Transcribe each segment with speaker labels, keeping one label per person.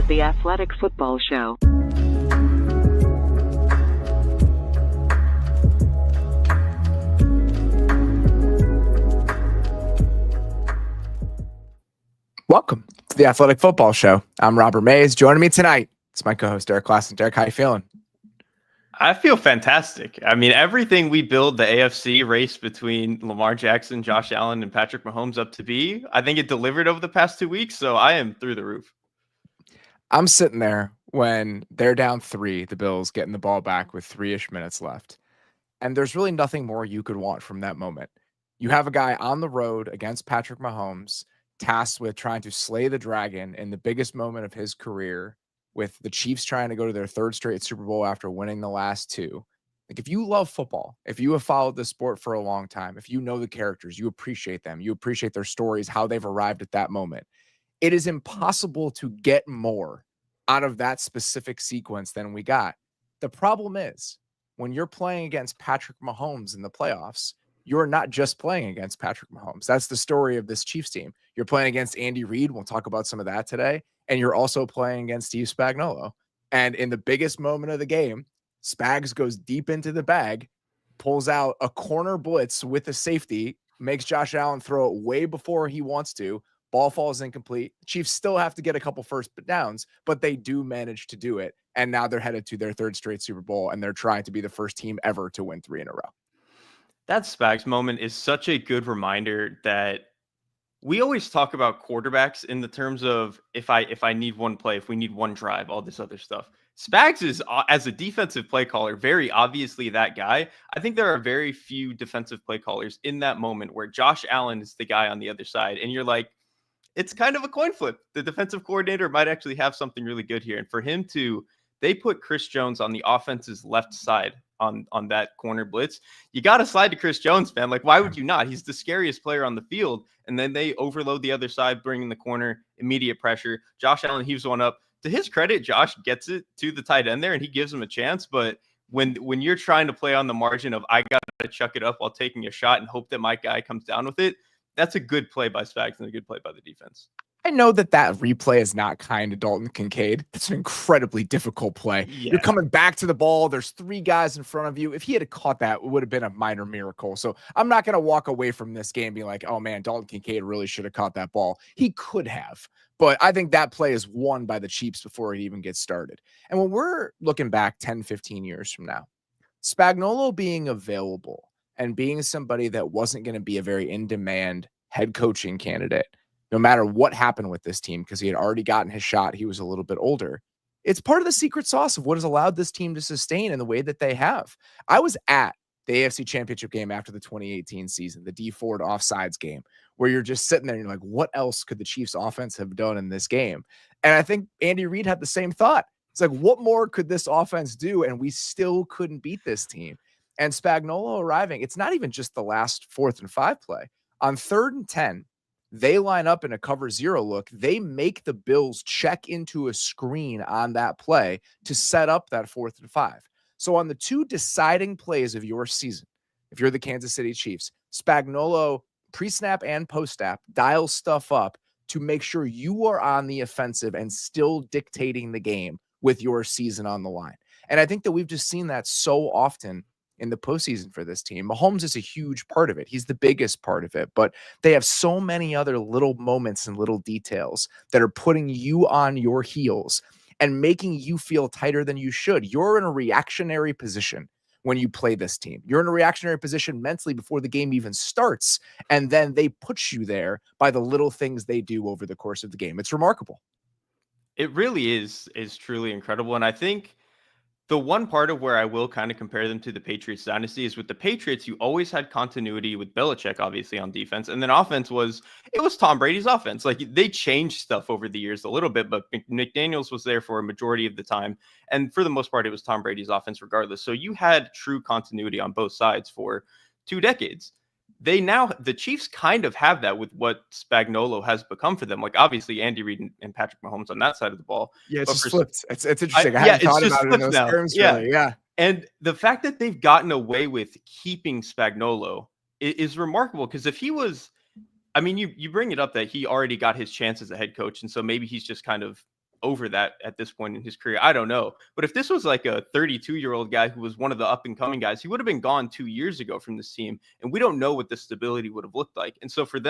Speaker 1: The Athletic Football Show.
Speaker 2: Welcome to the Athletic Football Show. I'm Robert Mays. Joining me tonight is my co-host Derrik Klassen. Derrik, how you feeling?
Speaker 3: I feel fantastic. I mean, everything we build the AFC race between Lamar Jackson, Josh Allen, and Patrick Mahomes up to be, I think it delivered over the past 2 weeks, so I am through the roof.
Speaker 2: I'm sitting there when they're down 3, the Bills getting the ball back with 3-ish minutes left. And there's really nothing more you could want from that moment. You have a guy on the road against Patrick Mahomes, tasked with trying to slay the dragon in the biggest moment of his career, with the Chiefs trying to go to their 3rd straight Super Bowl after winning the last 2. Like, if you love football, if you have followed the sport for a long time, if you know the characters, you appreciate them, you appreciate their stories, how they've arrived at that moment, it is impossible to get more out of that specific sequence than we got. The problem is, when you're playing against Patrick Mahomes in the playoffs, you're not just playing against Patrick Mahomes. That's the story of this Chiefs team. You're playing against Andy Reid. We'll talk about some of that today. And you're also playing against Steve Spagnuolo. And in the biggest moment of the game, Spags goes deep into the bag, pulls out a corner blitz with a safety, makes Josh Allen throw it way before he wants to. Ball falls incomplete. Chiefs still have to get a couple first downs, but they do manage to do it. And now they're headed to their 3rd straight Super Bowl, and they're trying to be the first team ever to win 3 in a row.
Speaker 3: That Spags moment is such a good reminder that we always talk about quarterbacks in the terms of if I need one play, if we need one drive, all this other stuff. Spags is, as a defensive play caller, very obviously that guy. I think there are very few defensive play callers in that moment where Josh Allen is the guy on the other side, and you're like, it's kind of a coin flip. The defensive coordinator might actually have something really good here. And for him to, they put Chris Jones on the offense's left side on that corner blitz. You got to slide to Chris Jones, man. Like, why would you not? He's the scariest player on the field. And then they overload the other side, bringing the corner, immediate pressure. Josh Allen heaves one up. To his credit, Josh gets it to the tight end there, and he gives him a chance. But when you're trying to play on the margin of, I got to chuck it up while taking a shot and hope that my guy comes down with it, that's a good play by Spags and a good play by the defense.
Speaker 2: I know that replay is not kind to Dalton Kincaid. It's an incredibly difficult play. Yeah. You're coming back to the ball. There's 3 guys in front of you. If he had caught that, it would have been a minor miracle. So I'm not going to walk away from this game being like, oh man, Dalton Kincaid really should have caught that ball. He could have, but I think that play is won by the Chiefs before it even gets started. And when we're looking back 10, 15 years from now, Spagnuolo being available and being somebody that wasn't going to be a very in-demand head coaching candidate, no matter what happened with this team, because he had already gotten his shot, he was a little bit older. It's part of the secret sauce of what has allowed this team to sustain in the way that they have. I was at the AFC Championship game after the 2018 season, the D Ford offsides game, where you're just sitting there and you're like, what else could the Chiefs offense have done in this game? And I think Andy Reid had the same thought. It's like, what more could this offense do? And we still couldn't beat this team. And Spagnuolo arriving, it's not even just the last 4th and 5 play. On 3rd and 10, they line up in a cover 0 look. They make the Bills check into a screen on that play to set up that 4th and 5. So on the 2 deciding plays of your season, if you're the Kansas City Chiefs, Spagnuolo pre-snap and post-snap dials stuff up to make sure you are on the offensive and still dictating the game with your season on the line. And I think that we've just seen that so often in the postseason for this team. Mahomes is a huge part of it. He's the biggest part of it, but they have so many other little moments and little details that are putting you on your heels and making you feel tighter than you should. You're in a reactionary position when you play this team. You're in a reactionary position mentally before the game even starts, and then they put you there by the little things they do over the course of the game. It's remarkable.
Speaker 3: It really is truly incredible. And I think the one part of where I will kind of compare them to the Patriots dynasty is with the Patriots, you always had continuity with Belichick, obviously, on defense. And then offense was Tom Brady's offense. Like, they changed stuff over the years a little bit, but McDaniels was there for a majority of the time. And for the most part, it was Tom Brady's offense regardless. So you had true continuity on both sides for 2 decades. The Chiefs kind of have that with what Spagnuolo has become for them. Like, obviously, Andy Reid and Patrick Mahomes on that side of the ball.
Speaker 2: Yeah, it's just flipped. It's interesting. I hadn't thought about it in those terms. Really. Yeah.
Speaker 3: And the fact that they've gotten away with keeping Spagnuolo is remarkable, because if he was, I mean, you bring it up that he already got his chance as a head coach, and so maybe he's just kind of over that at this point in his career. I don't know. But if this was like a 32-year-old guy who was one of the up and coming guys, he would have been gone 2 years ago from this team. And we don't know what the stability would have looked like. And so for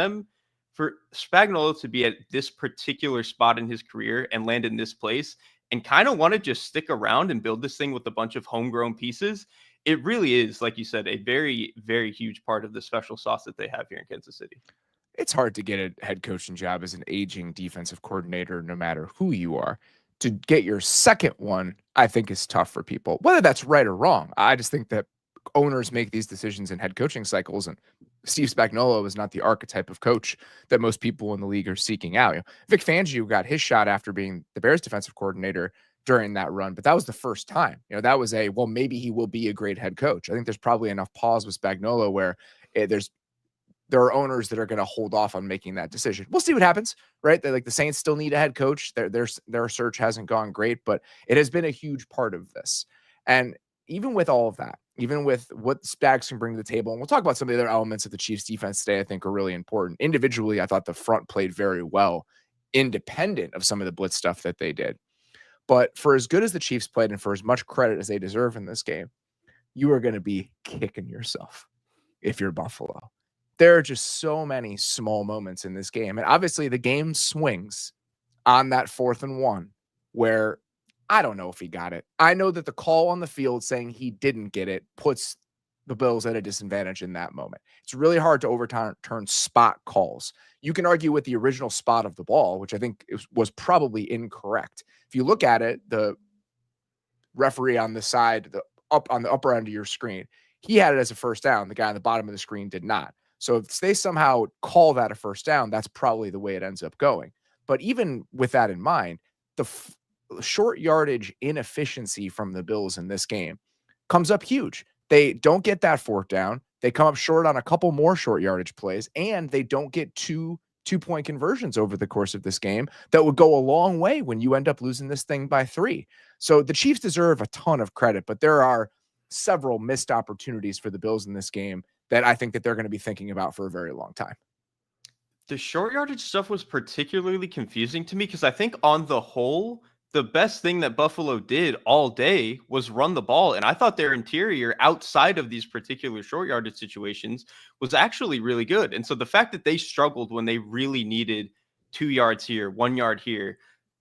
Speaker 3: Spagnuolo to be at this particular spot in his career and land in this place and kind of want to just stick around and build this thing with a bunch of homegrown pieces, it really is, like you said, a very, very huge part of the special sauce that they have here in Kansas City.
Speaker 2: It's hard to get a head coaching job as an aging defensive coordinator, no matter who you are. To get your second one, I think is tough for people, whether that's right or wrong. I just think that owners make these decisions in head coaching cycles, and Steve Spagnuolo is not the archetype of coach that most people in the league are seeking out. Vic Fangio got his shot after being the Bears defensive coordinator during that run, but that was the first time. That was well, maybe he will be a great head coach. I think there's probably enough pause with Spagnuolo where there are owners that are going to hold off on making that decision. We'll see what happens, right? Like the Saints still need a head coach. Their search hasn't gone great, but it has been a huge part of this. And even with all of that, even with what Spags can bring to the table, and we'll talk about some of the other elements of the Chiefs defense today, I think are really important. Individually, I thought the front played very well, independent of some of the blitz stuff that they did. But for as good as the Chiefs played and for as much credit as they deserve in this game, you are going to be kicking yourself if you're Buffalo. There are just so many small moments in this game. And obviously the game swings on that 4th and 1 where I don't know if he got it. I know that the call on the field saying he didn't get it puts the Bills at a disadvantage in that moment. It's really hard to overturn spot calls. You can argue with the original spot of the ball, which I think was probably incorrect. If you look at it, the referee on the side, on the upper end of your screen, he had it as a first down. The guy on the bottom of the screen did not. So if they somehow call that a first down, that's probably the way it ends up going. But even with that in mind, the short yardage inefficiency from the Bills in this game comes up huge. They don't get that 4th down. They come up short on a couple more short yardage plays, and they don't get two-point conversions over the course of this game that would go a long way when you end up losing this thing by 3. So the Chiefs deserve a ton of credit, but there are several missed opportunities for the Bills in this game that I think that they're going to be thinking about for a very long time.
Speaker 3: The short yardage stuff was particularly confusing to me because I think on the whole, the best thing that Buffalo did all day was run the ball. And I thought their interior outside of these particular short yardage situations was actually really good. And so the fact that they struggled when they really needed 2 yards here, 1 yard here,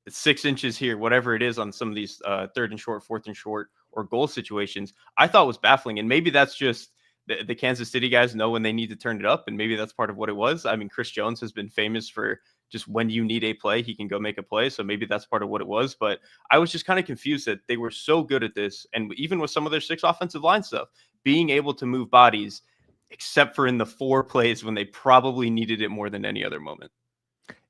Speaker 3: 6 inches here, whatever it is on some of these 3rd and short, 4th and short, or goal situations, I thought was baffling. And maybe that's just the Kansas City guys know when they need to turn it up, and maybe that's part of what it was. I mean, Chris Jones has been famous for just when you need a play, he can go make a play. So maybe that's part of what it was. But I was just kind of confused that they were so good at this. And even with some of their 6 offensive line stuff, being able to move bodies, except for in the 4 plays when they probably needed it more than any other moment.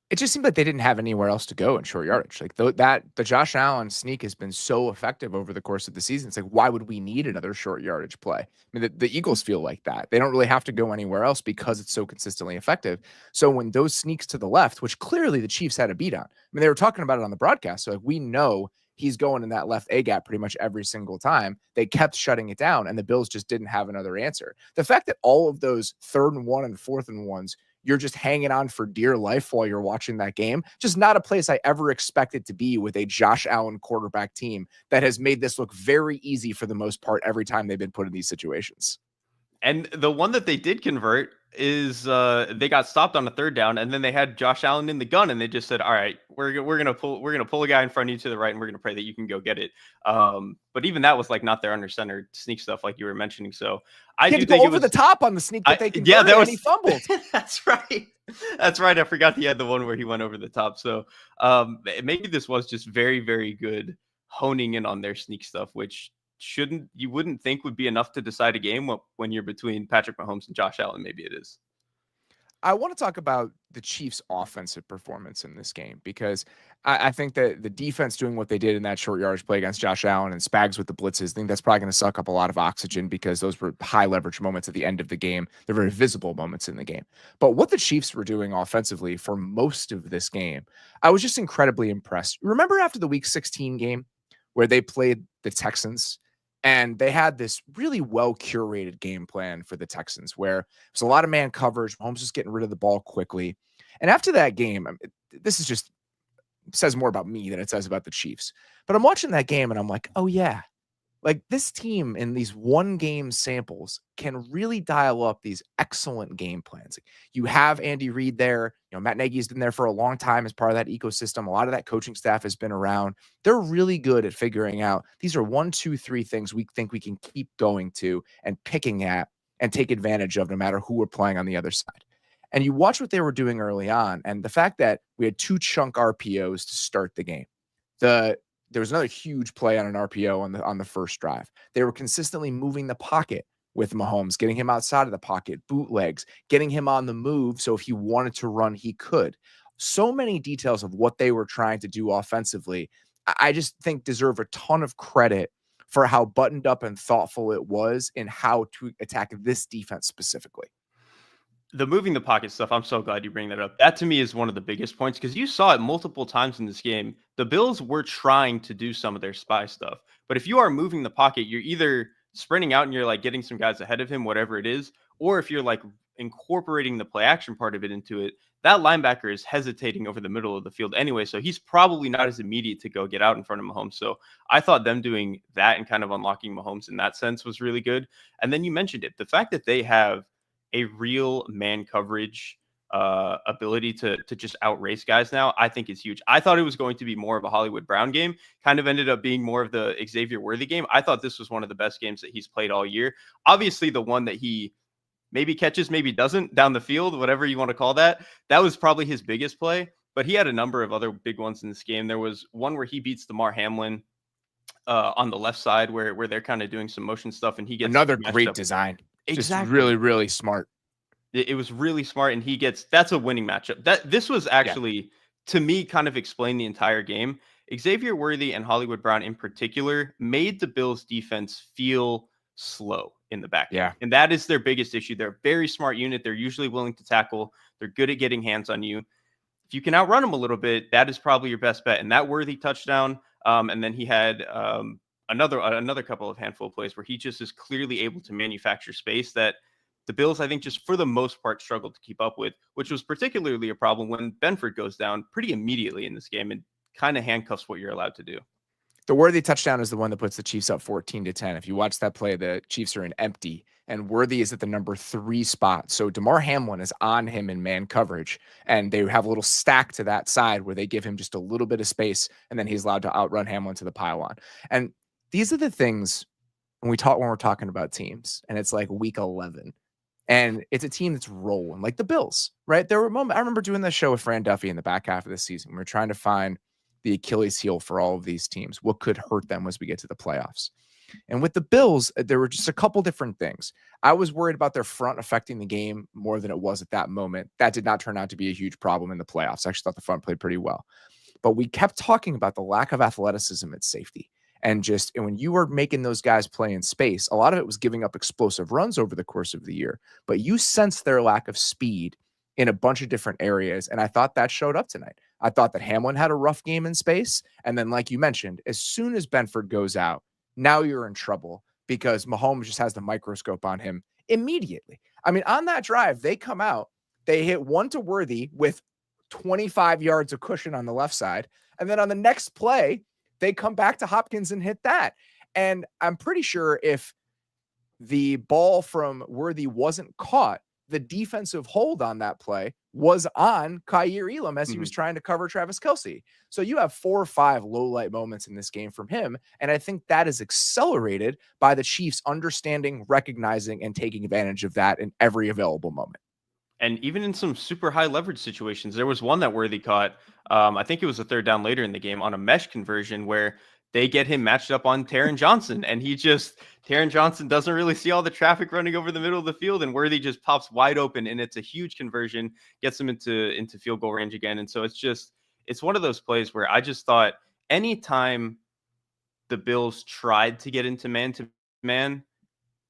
Speaker 2: It just seemed like they didn't have anywhere else to go in short yardage. Like the Josh Allen sneak has been so effective over the course of the season. It's like, why would we need another short yardage play? I mean, the Eagles feel like that. They don't really have to go anywhere else because it's so consistently effective. So when those sneaks to the left, which clearly the Chiefs had a beat on, I mean, they were talking about it on the broadcast. So like, we know he's going in that left A gap pretty much every single time. They kept shutting it down, and the Bills just didn't have another answer. The fact that all of those 3rd and 1 and 4th and 1s, you're just hanging on for dear life while you're watching that game. Just not a place I ever expected to be with a Josh Allen quarterback team that has made this look very easy for the most part every time they've been put in these situations.
Speaker 3: And the one that they did convert is they got stopped on a 3rd down, and then they had Josh Allen in the gun, and they just said, "All right, we're gonna pull a guy in front of you to the right, and we're gonna pray that you can go get it." But even that was like not their under center sneak stuff like you were mentioning. So I do think
Speaker 2: it was over the top on the sneak that they converted.
Speaker 3: Yeah, that was,
Speaker 2: and he fumbled.
Speaker 3: That's right. That's right. I forgot he had the one where he went over the top. So maybe this was just very, very good honing in on their sneak stuff, which you wouldn't think would be enough to decide a game when you're between Patrick Mahomes and Josh Allen. Maybe it is.
Speaker 2: I want to talk about the Chiefs' offensive performance in this game because I think that the defense doing what they did in that short yardage play against Josh Allen and Spags with the blitzes, I think that's probably going to suck up a lot of oxygen because those were high leverage moments at the end of the game. They're very visible moments in the game. But what the Chiefs were doing offensively for most of this game, I was just incredibly impressed. Remember after the Week 16 game where they played the Texans? And they had this really well-curated game plan for the Texans where there's a lot of man coverage. Mahomes was getting rid of the ball quickly. And after that game, this is just says more about me than it says about the Chiefs. But I'm watching that game and I'm like, oh yeah, like this team in these one game samples can really dial up these excellent game plans. You have Andy Reid there. Matt Nagy's been there for a long time as part of that ecosystem. A lot of that coaching staff has been around. They're really good at figuring out these are 1, 2, 3 things we think we can keep going to and picking at and take advantage of no matter who we're playing on the other side. And you watch what they were doing early on, and the fact that we had 2 chunk RPOs to start the game. There was another huge play on an RPO on the first drive. They were consistently moving the pocket with Mahomes, getting him outside of the pocket, bootlegs, getting him on the move. So if he wanted to run, he could. So many details of what they were trying to do offensively, I just think deserve a ton of credit for how buttoned up and thoughtful it was in how to attack this defense specifically.
Speaker 3: The moving the pocket stuff, I'm so glad you bring that up. That to me is one of the biggest points because you saw it multiple times in this game. The Bills were trying to do some of their spy stuff. But if you are moving the pocket, you're either sprinting out and you're like getting some guys ahead of him, whatever it is, or if you're like incorporating the play action part of it into it, that linebacker is hesitating over the middle of the field anyway. So he's probably not as immediate to go get out in front of Mahomes. So I thought them doing that and kind of unlocking Mahomes in that sense was really good. And then you mentioned it, the fact that they have a real man coverage ability to just outrace guys now, I think is huge. I thought it was going to be more of a Hollywood Brown game, kind of ended up being more of the Xavier Worthy game. I thought this was one of the best games that he's played all year. Obviously, the one that he maybe catches, maybe doesn't down the field, whatever you want to call that, that was probably his biggest play. But he had a number of other big ones in this game. There was one where he beats Damar Hamlin on the left side where they're kind of doing some motion stuff, and he gets
Speaker 2: another great design.
Speaker 3: Exactly.
Speaker 2: Just really, really smart.
Speaker 3: It was really smart, and that's a winning matchup. This was actually, to me, kind of explain the entire game. Xavier Worthy and Hollywood Brown in particular made the Bills defense feel slow in the back.
Speaker 2: Yeah.
Speaker 3: And that is their biggest issue. They're a very smart unit. They're usually willing to tackle. They're good at getting hands on you. If you can outrun them a little bit, that is probably your best bet. And that Worthy touchdown, and then he had another couple of handful of plays where he just is clearly able to manufacture space that the Bills, I think, just for the most part struggled to keep up with, which was particularly a problem when Benford goes down pretty immediately in this game and kind of handcuffs what you're allowed to do.
Speaker 2: The Worthy touchdown is the one that puts the Chiefs up 14-10. If you watch that play, the Chiefs are in empty, and Worthy is at the number 3 spot. So Damar Hamlin is on him in man coverage, and they have a little stack to that side where they give him just a little bit of space, and then he's allowed to outrun Hamlin to the pylon. And these are the things when we're talking about teams, and it's like week 11. And it's a team that's rolling like the Bills, right? There were moments. I remember doing this show with Fran Duffy in the back half of the season. We were trying to find the Achilles heel for all of these teams. What could hurt them as we get to the playoffs? And with the Bills, there were just a couple different things. I was worried about their front affecting the game more than it was at that moment. That did not turn out to be a huge problem in the playoffs. I actually thought the front played pretty well. But we kept talking about the lack of athleticism at safety. And when you were making those guys play in space, a lot of it was giving up explosive runs over the course of the year. But you sense their lack of speed in a bunch of different areas. And I thought that showed up tonight. I thought that Hamlin had a rough game in space. And then, like you mentioned, as soon as Benford goes out, now you're in trouble because Mahomes just has the microscope on him immediately. I mean, on that drive, they come out, they hit one to Worthy with 25 yards of cushion on the left side. And then on the next play, they come back to Hopkins and hit that. And I'm pretty sure if the ball from Worthy wasn't caught, the defensive hold on that play was on Kaiir Elam as he was trying to cover Travis Kelce. So you have 4 or 5 low light moments in this game from him. And I think that is accelerated by the Chiefs understanding, recognizing, and taking advantage of that in every available moment.
Speaker 3: And even in some super high leverage situations, there was one that Worthy caught. I think it was a 3rd down later in the game on a mesh conversion where they get him matched up on Taron Johnson. And Taron Johnson doesn't really see all the traffic running over the middle of the field. And Worthy just pops wide open. And it's a huge conversion, gets him into field goal range again. And so it's one of those plays where I just thought anytime the Bills tried to get into man-to-man,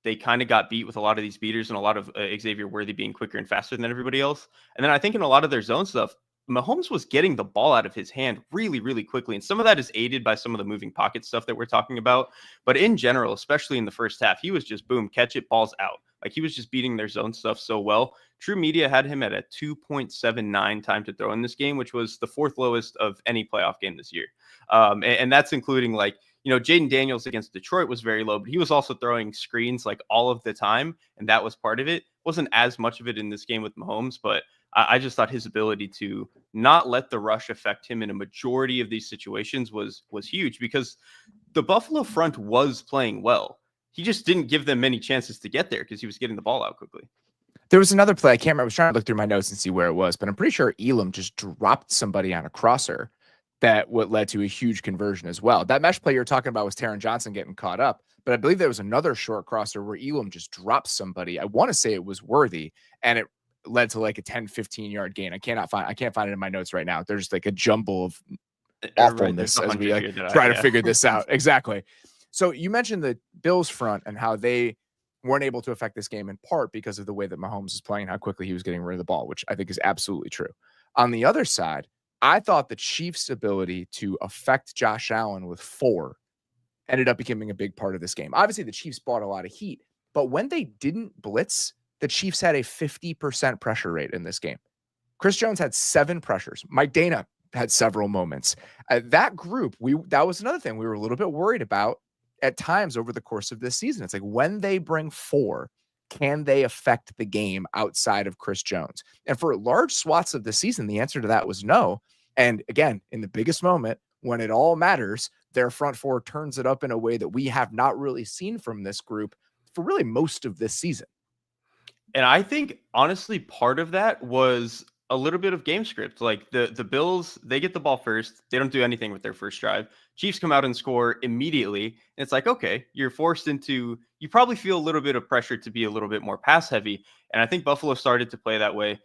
Speaker 3: they kind of got beat with a lot of these beaters and a lot of Xavier Worthy being quicker and faster than everybody else. And then I think in a lot of their zone stuff, Mahomes was getting the ball out of his hand really, really quickly. And some of that is aided by some of the moving pocket stuff that we're talking about. But in general, especially in the first half, he was just boom, catch it, balls out. Like he was just beating their zone stuff so well. True Media had him at a 2.79 time to throw in this game, which was the fourth lowest of any playoff game this year. And that's including like, Jaden Daniels against Detroit was very low, but he was also throwing screens like all of the time. And that was part of it. Wasn't as much of it in this game with Mahomes, but I just thought his ability to not let the rush affect him in a majority of these situations was huge, because the Buffalo front was playing well. He just didn't give them many chances to get there because he was getting the ball out quickly.
Speaker 2: There was another play. I can't remember. I was trying to look through my notes and see where it was, but I'm pretty sure Elam just dropped somebody on a crosser that what led to a huge conversion as well. That mesh play you're talking about was Taron Johnson getting caught up, but I believe there was another short crosser where Elam just dropped somebody. I want to say it was Worthy, and it led to like a 10-15 yard gain. I can't find it in my notes right now. There's like a jumble of awfulness as we try to figure this out. Exactly. So you mentioned the Bills front and how they weren't able to affect this game in part because of the way that Mahomes is playing, how quickly he was getting rid of the ball, which I think is absolutely true. On the other side, I thought the Chiefs' ability to affect Josh Allen with 4 ended up becoming a big part of this game. Obviously, the Chiefs bought a lot of heat, but when they didn't blitz, the Chiefs had a 50% pressure rate in this game. Chris Jones had 7 pressures. Mike Dana had several moments. That group, that was another thing we were a little bit worried about at times over the course of this season. It's like when they bring 4, can they affect the game outside of Chris Jones? And for large swaths of the season, the answer to that was no. And again, in the biggest moment, when it all matters, their front 4 turns it up in a way that we have not really seen from this group for really most of this season.
Speaker 3: And I think, honestly, part of that was a little bit of game script. Like the Bills, they get the ball first. They don't do anything with their first drive. Chiefs come out and score immediately. And it's like, okay, you're forced into, you probably feel a little bit of pressure to be a little bit more pass heavy. And I think Buffalo started to play that way.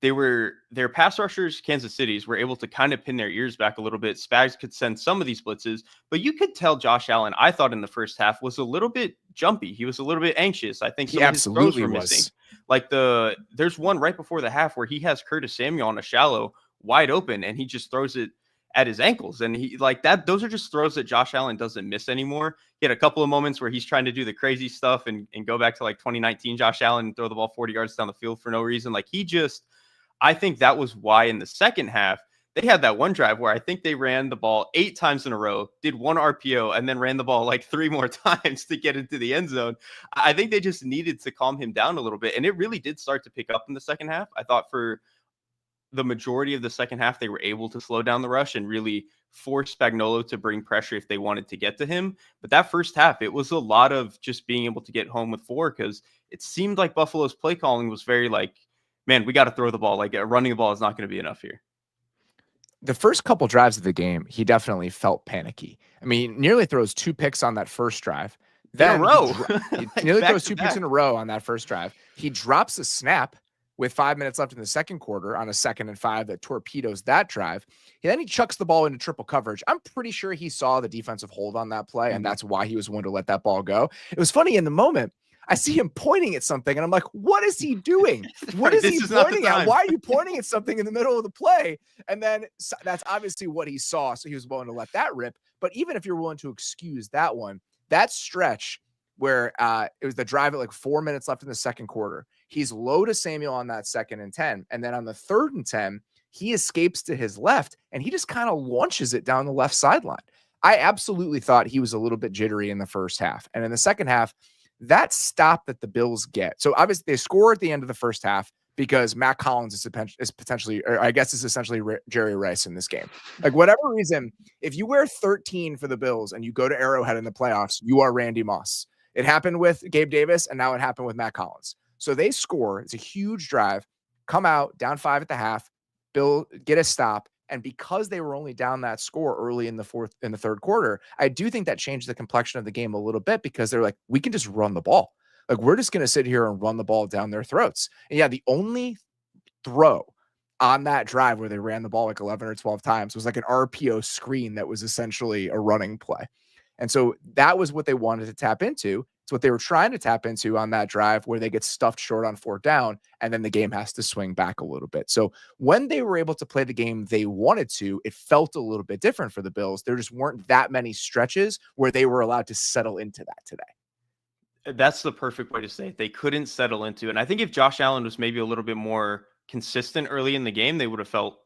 Speaker 3: Their pass rushers, Kansas City's, were able to kind of pin their ears back a little bit. Spags could send some of these blitzes, but you could tell Josh Allen, I thought in the first half, was a little bit jumpy. He was a little bit anxious. I think
Speaker 2: he absolutely was
Speaker 3: missing. Like there's one right before the half where he has Curtis Samuel on a shallow wide open, and he just throws it at his ankles. And he like that. Those are just throws that Josh Allen doesn't miss anymore. He had a couple of moments where he's trying to do the crazy stuff and go back to like 2019 Josh Allen and throw the ball 40 yards down the field for no reason. Like I think that was why in the second half, they had that one drive where I think they ran the ball 8 times in a row, did 1 RPO, and then ran the ball like 3 more times to get into the end zone. I think they just needed to calm him down a little bit. And it really did start to pick up in the second half. I thought for the majority of the second half, they were able to slow down the rush and really force Spagnuolo to bring pressure if they wanted to get to him. But that first half, it was a lot of just being able to get home with 4, because it seemed like Buffalo's play calling was very like, man, we got to throw the ball. Like running the ball is not going to be enough here.
Speaker 2: The first couple drives of the game, he definitely felt panicky. I mean, he nearly throws 2 picks on that first drive.
Speaker 3: Then in a row.
Speaker 2: He nearly throws 2 picks in a row on that first drive. He drops a snap with 5 minutes left in the second quarter on a 2nd and 5 that torpedoes that drive. Then he chucks the ball into triple coverage. I'm pretty sure he saw the defensive hold on that play, and that's why he was willing to let that ball go. It was funny in the moment. I see him pointing at something, and I'm like, what is he doing? What is he pointing at? Why are you pointing at something in the middle of the play? And then that's obviously what he saw, so he was willing to let that rip. But even if you're willing to excuse that one, that stretch where it was the drive at like 4 minutes left in the second quarter, he's low to Samuel on that 2nd and 10. And then on the 3rd and 10, he escapes to his left, and he just kind of launches it down the left sideline. I absolutely thought he was a little bit jittery in the first half. And in the second half, that stop that the Bills get. So obviously they score at the end of the first half because Matt Collins is potentially, or I guess is essentially Jerry Rice in this game. Like whatever reason, if you wear 13 for the Bills and you go to Arrowhead in the playoffs, you are Randy Moss. It happened with Gabe Davis, and now it happened with Matt Collins. So they score. It's a huge drive, come out down 5 at the half, Bill get a stop. And because they were only down that score early in the 3rd quarter, I do think that changed the complexion of the game a little bit, because they're like, we can just run the ball. Like, we're just going to sit here and run the ball down their throats. And yeah, the only throw on that drive where they ran the ball like 11 or 12 times was like an RPO screen that was essentially a running play. And so that was what they wanted to tap into. It's what they were trying to tap into on that drive where they get stuffed short on 4th down, and then the game has to swing back a little bit. So when they were able to play the game they wanted to, it felt a little bit different for the Bills. There just weren't that many stretches where they were allowed to settle into that today.
Speaker 3: That's the perfect way to say it. They couldn't settle into it. And I think if Josh Allen was maybe a little bit more consistent early in the game, they would have felt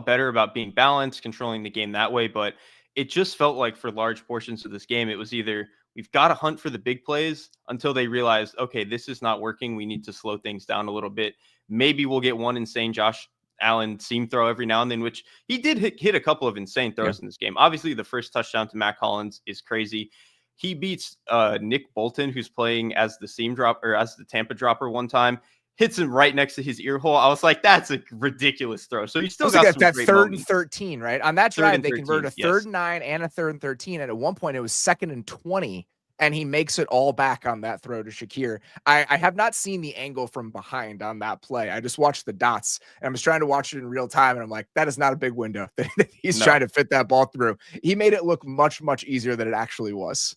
Speaker 3: better about being balanced, controlling the game that way. But it just felt like for large portions of this game, it was either we've got to hunt for the big plays until they realized, okay, this is not working. We need to slow things down a little bit. Maybe we'll get one insane Josh Allen seam throw every now and then, which he did hit a couple of insane throws in this game. Obviously, the first touchdown to Matt Collins is crazy. He beats Nick Bolton, who's playing as the seam drop or as the Tampa dropper one time, hits him right next to his ear hole. I was like, that's a ridiculous throw. So he still got some
Speaker 2: that
Speaker 3: great
Speaker 2: 3rd
Speaker 3: moments.
Speaker 2: and 13, right? On that drive, they
Speaker 3: 13,
Speaker 2: converted a 3rd and 9 and a 3rd and 13. And at one point, it was 2nd and 20. And he makes it all back on that throw to Shakir. I have not seen the angle from behind on that play. I just watched the dots, and I was trying to watch it in real time, and I'm like, that is not a big window that he's trying to fit that ball through. He made it look much, much easier than it actually was.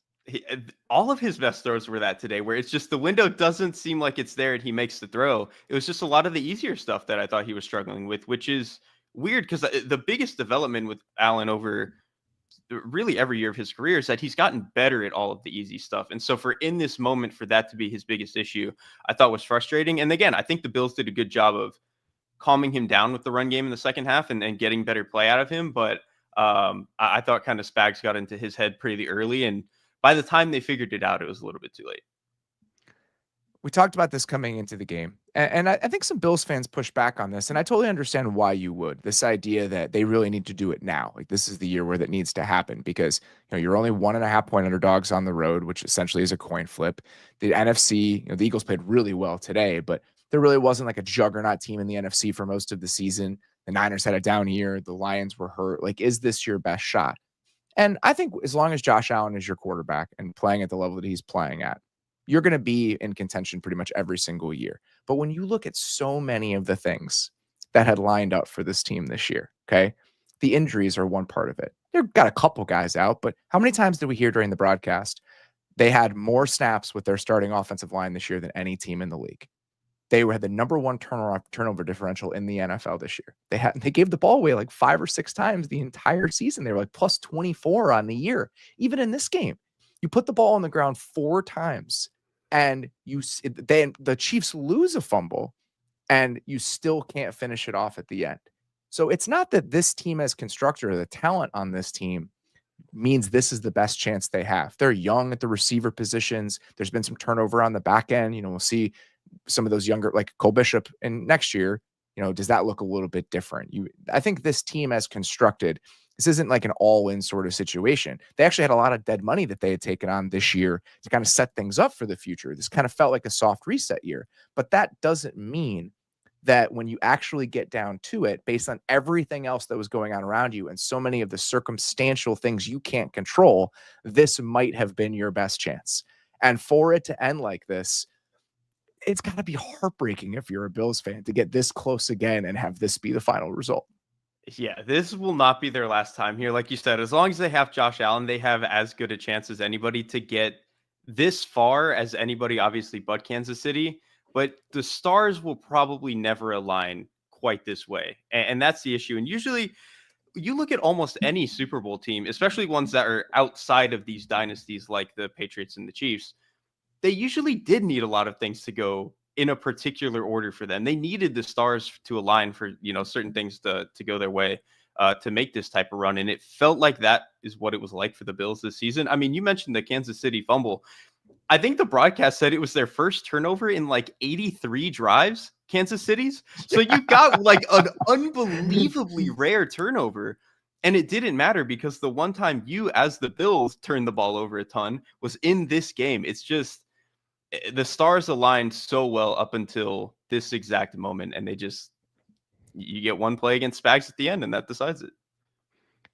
Speaker 3: All of his best throws were that today, where it's just the window doesn't seem like it's there and he makes the throw. It was just a lot of the easier stuff that I thought he was struggling with, which is weird because the biggest development with Allen over really every year of his career is that he's gotten better at all of the easy stuff. And so for in this moment, for that to be his biggest issue, I thought was frustrating. And again, I think the Bills did a good job of calming him down with the run game in the second half and getting better play out of him. But I thought kind of Spags got into his head pretty early. And by the time they figured it out, it was a little bit too late.
Speaker 2: We talked about this coming into the game, and I think some Bills fans push back on this, and I totally understand why you would. This idea that they really need to do it now. Like, this is the year where that needs to happen because, you're only 1.5 point underdogs on the road, which essentially is a coin flip. The NFC, the Eagles played really well today, but there really wasn't like a juggernaut team in the NFC for most of the season. The Niners had a down year. The Lions were hurt. Like, is this your best shot? And I think as long as Josh Allen is your quarterback and playing at the level that he's playing at, you're going to be in contention pretty much every single year. But when you look at so many of the things that had lined up for this team this year, okay, the injuries are one part of it. They've got a couple guys out, but how many times did we hear during the broadcast they had more snaps with their starting offensive line this year than any team in the league? They had the number one turnover differential in the NFL this year. They gave the ball away like 5 or 6 times the entire season. They were like plus 24 on the year. Even in this game, you put the ball on the ground 4 times, and the Chiefs lose a fumble, and you still can't finish it off at the end. So it's not that this team as constructed or the talent on this team means this is the best chance they have. They're young at the receiver positions. There's been some turnover on the back end. We'll see some of those younger, like Cole Bishop, and next year, does that look a little bit different? I think this team as constructed, this isn't like an all-in sort of situation. They actually had a lot of dead money that they had taken on this year to kind of set things up for the future. This kind of felt like a soft reset year, but that doesn't mean that when you actually get down to it, based on everything else that was going on around you and so many of the circumstantial things you can't control, this might have been your best chance. And for it to end like this, it's got to be heartbreaking if you're a Bills fan to get this close again and have this be the final result.
Speaker 3: Yeah, this will not be their last time here. Like you said, as long as they have Josh Allen, they have as good a chance as anybody to get this far as anybody, obviously, but Kansas City. But the stars will probably never align quite this way. And that's the issue. And usually you look at almost any Super Bowl team, especially ones that are outside of these dynasties like the Patriots and the Chiefs, they usually did need a lot of things to go in a particular order for them. They needed the stars to align for, certain things to go their way to make this type of run. And it felt like that is what it was like for the Bills this season. I mean, you mentioned the Kansas City fumble. I think the broadcast said it was their first turnover in like 83 drives, Kansas City's. So you got like an unbelievably rare turnover. And it didn't matter because the one time you, as the Bills, turned the ball over a ton was in this game. It's just the stars aligned so well up until this exact moment. And you get one play against Spags at the end and that decides it.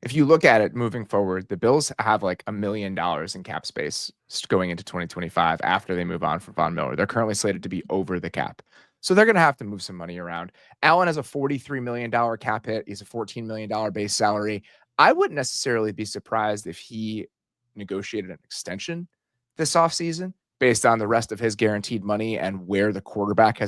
Speaker 2: If you look at it moving forward, the Bills have like $1 million in cap space going into 2025 after they move on from Von Miller. They're currently slated to be over the cap. So they're going to have to move some money around. Allen has a $43 million cap hit. He's a $14 million base salary. I wouldn't necessarily be surprised if he negotiated an extension this offseason based on the rest of his guaranteed money and where the quarterback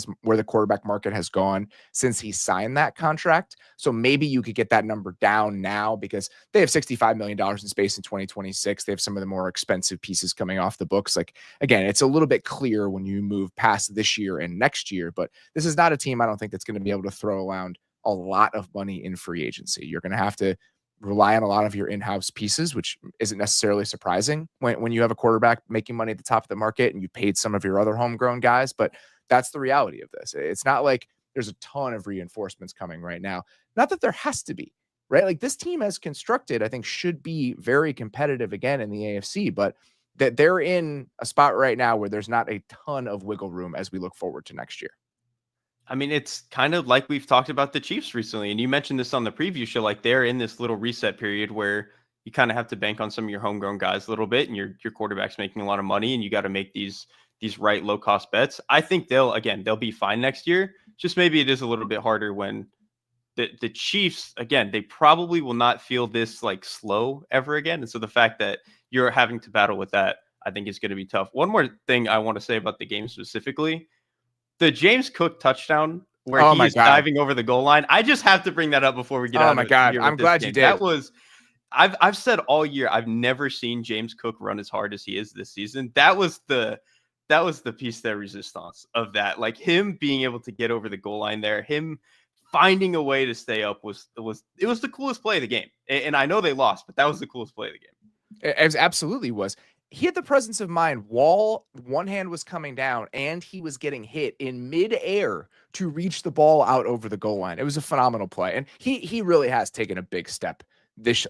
Speaker 2: market has gone since he signed that contract. So maybe you could get that number down now because they have $65 million in space in 2026. They have some of the more expensive pieces coming off the books. Like, again, it's a little bit clear when you move past this year and next year, but this is not a team I don't think that's going to be able to throw around a lot of money in free agency. You're going to have to rely on a lot of your in-house pieces, which isn't necessarily surprising when you have a quarterback making money at the top of the market and you paid some of your other homegrown guys. But that's the reality of this. It's not like there's a ton of reinforcements coming right now. Not that there has to be, right? Like this team as constructed, I think should be very competitive again in the AFC, but that they're in a spot right now where there's not a ton of wiggle room as we look forward to next year.
Speaker 3: I mean, it's kind of like we've talked about the Chiefs recently, and you mentioned this on the preview show. Like they're in this little reset period where you kind of have to bank on some of your homegrown guys a little bit, and your quarterback's making a lot of money, and you got to make these right low cost bets. I think they'll be fine next year. Just maybe it is a little bit harder when the Chiefs, again, they probably will not feel this like slow ever again. And so the fact that you're having to battle with that, I think is going to be tough. One more thing I want to say about the game specifically. The James Cook touchdown where he is diving over the goal line. I just have to bring that up before we get out of here. I'm glad you did. That was, I've said all year, I've never seen James Cook run as hard as he is this season. That was the piece de resistance of that. Like him being able to get over the goal line there, him finding a way to stay up was the coolest play of the game. And I know they lost, but that was the coolest play of the game.
Speaker 2: It absolutely was. He had the presence of mind while one hand was coming down and he was getting hit in midair to reach the ball out over the goal line. It was a phenomenal play. And he really has taken a big step this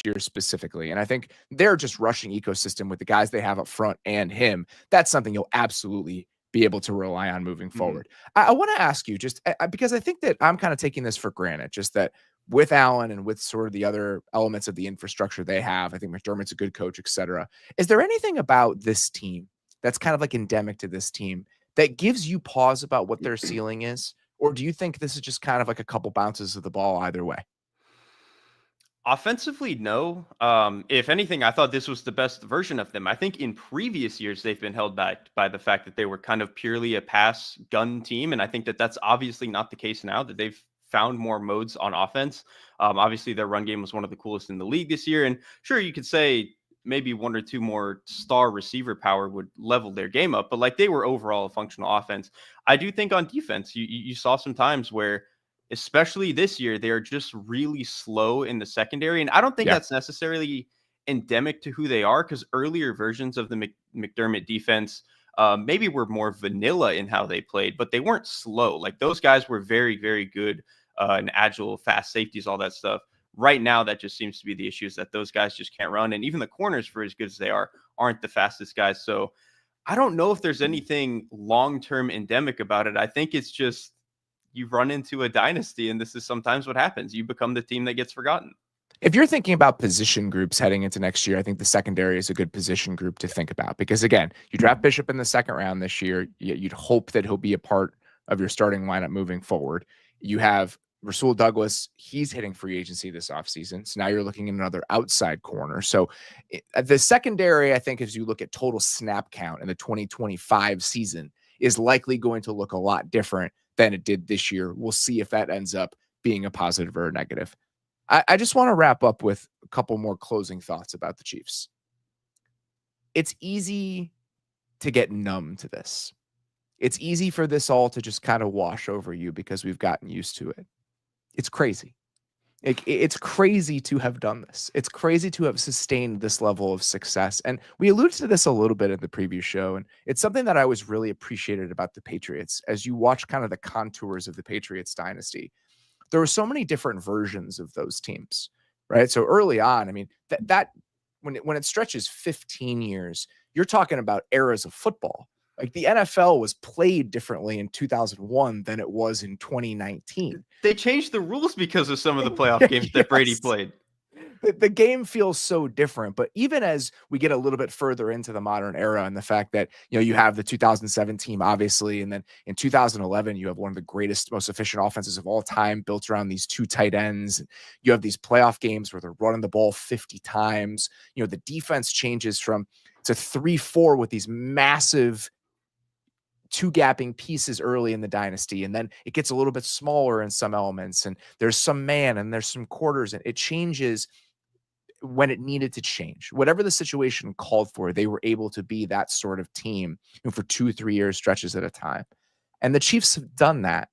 Speaker 2: year specifically. And I think they're just rushing ecosystem with the guys they have up front and him. That's something you'll absolutely be able to rely on moving forward. I want to ask you just because I think that I'm kind of taking this for granted, just that with Allen and with sort of the other elements of the infrastructure they have, I think McDermott's a good coach, et cetera. Is there anything about this team that's kind of like endemic to this team that gives you pause about what their ceiling is? Or do you think this is just kind of like a couple bounces of the ball either way?
Speaker 3: Offensively, no. If anything, I thought this was the best version of them. I think in previous years, they've been held back by the fact that they were kind of purely a pass gun team. And I think that that's obviously not the case now, that they've found more modes on offense. Obviously, their run game was one of the coolest in the league this year. And sure, you could say maybe one or two more star receiver power would level their game up, but like they were overall a functional offense. I do think on defense, you saw some times where, especially this year, they're just really slow in the secondary. And I don't think that's necessarily endemic to who they are, because earlier versions of the McDermott defense maybe were more vanilla in how they played, but they weren't slow. Like those guys were very, very good and agile, fast safeties, all that stuff. Right now, that just seems to be the issue, is that those guys just can't run. And even the corners, for as good as they are, aren't the fastest guys. So I don't know if there's anything long-term endemic about it. I think it's just you run into a dynasty, and this is sometimes what happens. You become the team that gets forgotten.
Speaker 2: If you're thinking about position groups heading into next year, I think the secondary is a good position group to think about, because again, you draft Bishop in the second round this year. You'd hope that he'll be a part of your starting lineup moving forward. You have Rasul Douglas. He's hitting free agency this offseason. So now you're looking at another outside corner. So the secondary, I think, as you look at total snap count in the 2025 season, is likely going to look a lot different than it did this year. We'll see if that ends up being a positive or a negative. I just want to wrap up with a couple more closing thoughts about the Chiefs. It's easy to get numb to this. It's easy for this all to just kind of wash over you because we've gotten used to it. It's crazy. It's crazy to have done this. It's crazy to have sustained this level of success. And we alluded to this a little bit in the previous show. And it's something that I was really appreciated about the Patriots. As you watch kind of the contours of the Patriots dynasty, there were so many different versions of those teams, right? So early on, I mean, that when it stretches 15 years, you're talking about eras of football. Like the NFL was played differently in 2001 than it was in 2019.
Speaker 3: They changed the rules because of some of the playoff games that Brady played.
Speaker 2: The game feels so different, but even as we get a little bit further into the modern era and the fact that, you have the 2007 team, obviously, and then in 2011, you have one of the greatest, most efficient offenses of all time built around these two tight ends. You have these playoff games where they're running the ball 50 times. The defense changes from It's a 3-4 with these massive two-gapping pieces early in the dynasty, and then it gets a little bit smaller in some elements, and there's some man and there's some quarters, and it changes when it needed to change. Whatever the situation called for, they were able to be that sort of team, for 2-3 year stretches at a time. And the Chiefs have done that,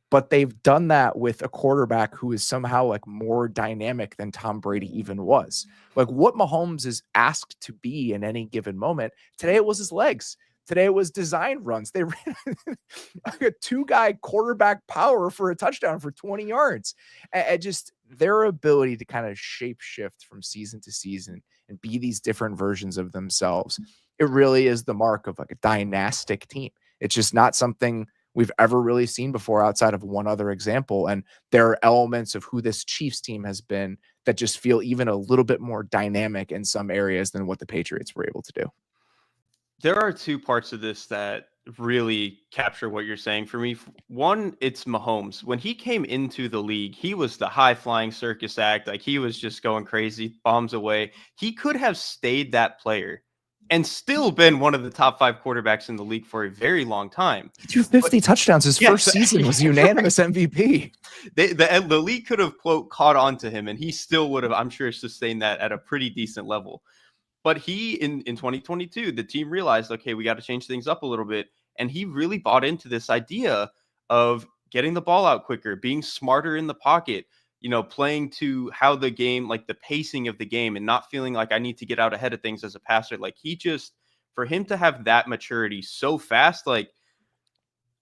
Speaker 2: but they've done that with a quarterback who is somehow like more dynamic than Tom Brady even was. Like what Mahomes is asked to be in any given moment. Today it was his legs. Today it was design runs. They ran a two-guy quarterback power for a touchdown for 20 yards. And just their ability to kind of shape shift from season to season and be these different versions of themselves. It really is the mark of like a dynastic team. It's just not something we've ever really seen before outside of one other example. And there are elements of who this Chiefs team has been that just feel even a little bit more dynamic in some areas than what the Patriots were able to do.
Speaker 3: There are two parts of this that really capture what you're saying for me. One, it's Mahomes. When he came into the league, he was the high flying circus act. Like he was just going crazy, bombs away. He could have stayed that player and still been one of the top 5 quarterbacks in the league for a very long time.
Speaker 2: He threw 50 touchdowns. His first season was unanimous MVP.
Speaker 3: The league could have, quote, caught on to him, and he still would have, I'm sure, sustained that at a pretty decent level. But he, in 2022, the team realized, okay, we got to change things up a little bit. And he really bought into this idea of getting the ball out quicker, being smarter in the pocket, playing to how the game, like the pacing of the game, and not feeling like I need to get out ahead of things as a passer. Like for him to have that maturity so fast, like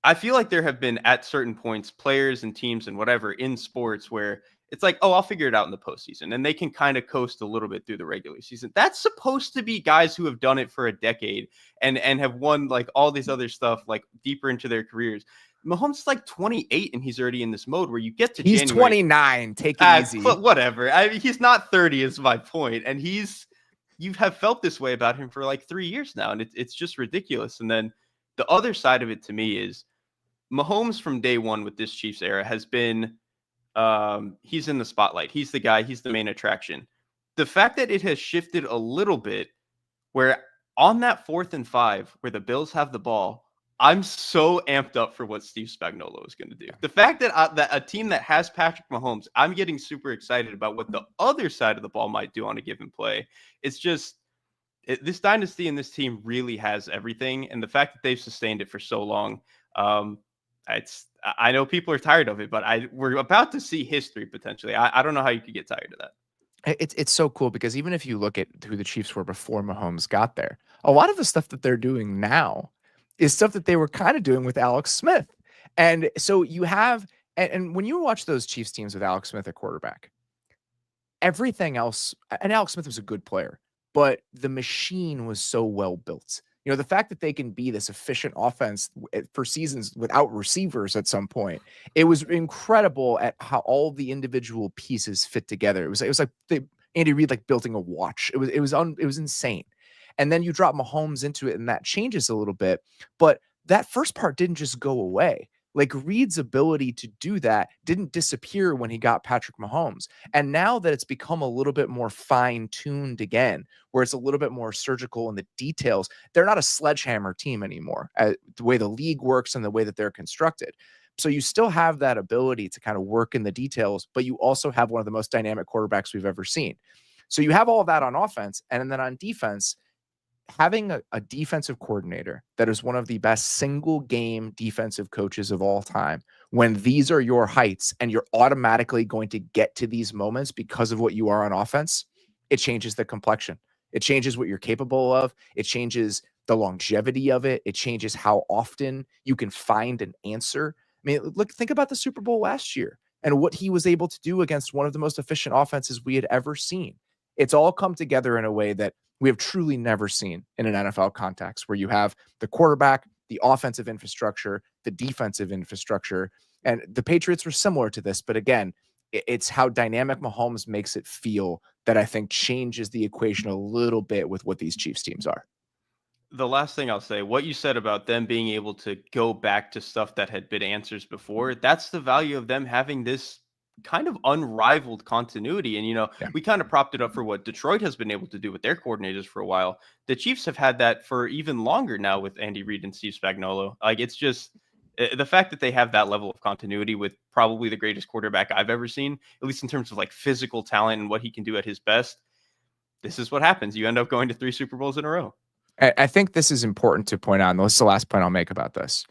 Speaker 3: I feel like there have been at certain points players and teams and whatever in sports where it's like, oh, I'll figure it out in the postseason. And they can kind of coast a little bit through the regular season. That's supposed to be guys who have done it for a decade and have won like all this other stuff, like deeper into their careers. Mahomes is like 28 and he's already in this mode where you get to
Speaker 2: He's
Speaker 3: January.
Speaker 2: 29. Take it easy.
Speaker 3: Whatever. I mean, he's not 30 is my point. And you have felt this way about him for like 3 years now. And it's just ridiculous. And then the other side of it to me is Mahomes from day one with this Chiefs era has been, he's in the spotlight. He's the guy. He's the main attraction. The fact that it has shifted a little bit where on that 4th and 5 where the Bills have the ball, I'm so amped up for what Steve Spagnuolo is going to do. The fact that a team that has Patrick Mahomes, I'm getting super excited about what the other side of the ball might do on a given play. It's just this dynasty and this team really has everything. And the fact that they've sustained it for so long, I know people are tired of it, but we're about to see history potentially. I don't know how you could get tired of that.
Speaker 2: It's so cool because even if you look at who the Chiefs were before Mahomes got there, a lot of the stuff that they're doing now is stuff that they were kind of doing with Alex Smith. And so you have, and when you watch those Chiefs teams with Alex Smith at quarterback, everything else, and Alex Smith was a good player, but the machine was so well built. The fact that they can be this efficient offense for seasons without receivers at some point, it was incredible at how all the individual pieces fit together. It was like Andy Reid like building a watch. It was insane. And then you drop Mahomes into it and that changes a little bit, but that first part didn't just go away. Like Reid's ability to do that didn't disappear when he got Patrick Mahomes. And now that it's become a little bit more fine-tuned again, where it's a little bit more surgical in the details, they're not a sledgehammer team anymore, the way the league works and the way that they're constructed. So you still have that ability to kind of work in the details, but you also have one of the most dynamic quarterbacks we've ever seen. So you have all of that on offense. And then on defense, having a defensive coordinator that is one of the best single game defensive coaches of all time, when these are your heights and you're automatically going to get to these moments because of what you are on offense, it changes the complexion. It changes what you're capable of. It changes the longevity of it. It changes how often you can find an answer. I mean, think about the Super Bowl last year and what he was able to do against one of the most efficient offenses we had ever seen. It's all come together in a way that we have truly never seen in an NFL context, where you have the quarterback, the offensive infrastructure, the defensive infrastructure. And the Patriots were similar to this. But again, it's how dynamic Mahomes makes it feel that I think changes the equation a little bit with what these Chiefs teams are.
Speaker 3: The last thing I'll say, what you said about them being able to go back to stuff that had been answers before, that's the value of them having this kind of unrivaled continuity. And,
Speaker 2: Yeah.
Speaker 3: we kind of propped it up for what Detroit has been able to do with their coordinators for a while. The Chiefs have had that for even longer now with Andy Reid and Steve Spagnuolo. Like, it's just the fact that they have that level of continuity with probably the greatest quarterback I've ever seen, at least in terms of like physical talent and what he can do at his best. This is what happens. You end up going to 3 Super Bowls in a row.
Speaker 2: I think this is important to point out, and this is the last point I'll make about this.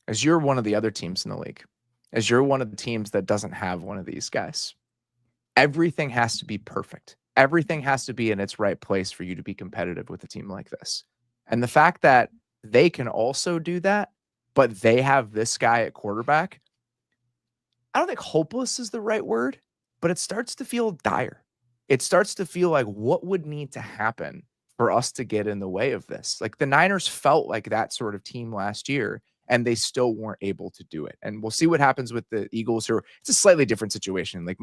Speaker 2: As you're one of the other teams in the league, as you're one of the teams that doesn't have one of these guys, everything has to be perfect. Everything has to be in its right place for you to be competitive with a team like this. And the fact that they can also do that, but they have this guy at quarterback, I don't think hopeless is the right word, but it starts to feel dire. It starts to feel like what would need to happen for us to get in the way of this. Like the Niners felt like that sort of team last year, and they still weren't able to do it. And we'll see what happens with the Eagles, who it's a slightly different situation. Like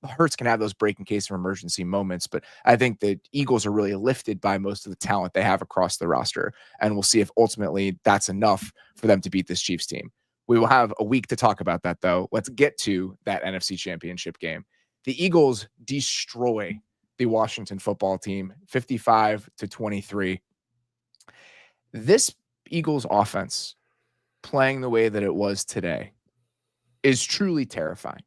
Speaker 2: Hurts can have those break in case of emergency moments, but I think the Eagles are really lifted by most of the talent they have across the roster. And we'll see if ultimately that's enough for them to beat this Chiefs team. We will have a week to talk about that, though. Let's get to that NFC Championship game. The Eagles destroy the Washington football team 55-23. This Eagles offense playing the way that it was today is truly terrifying.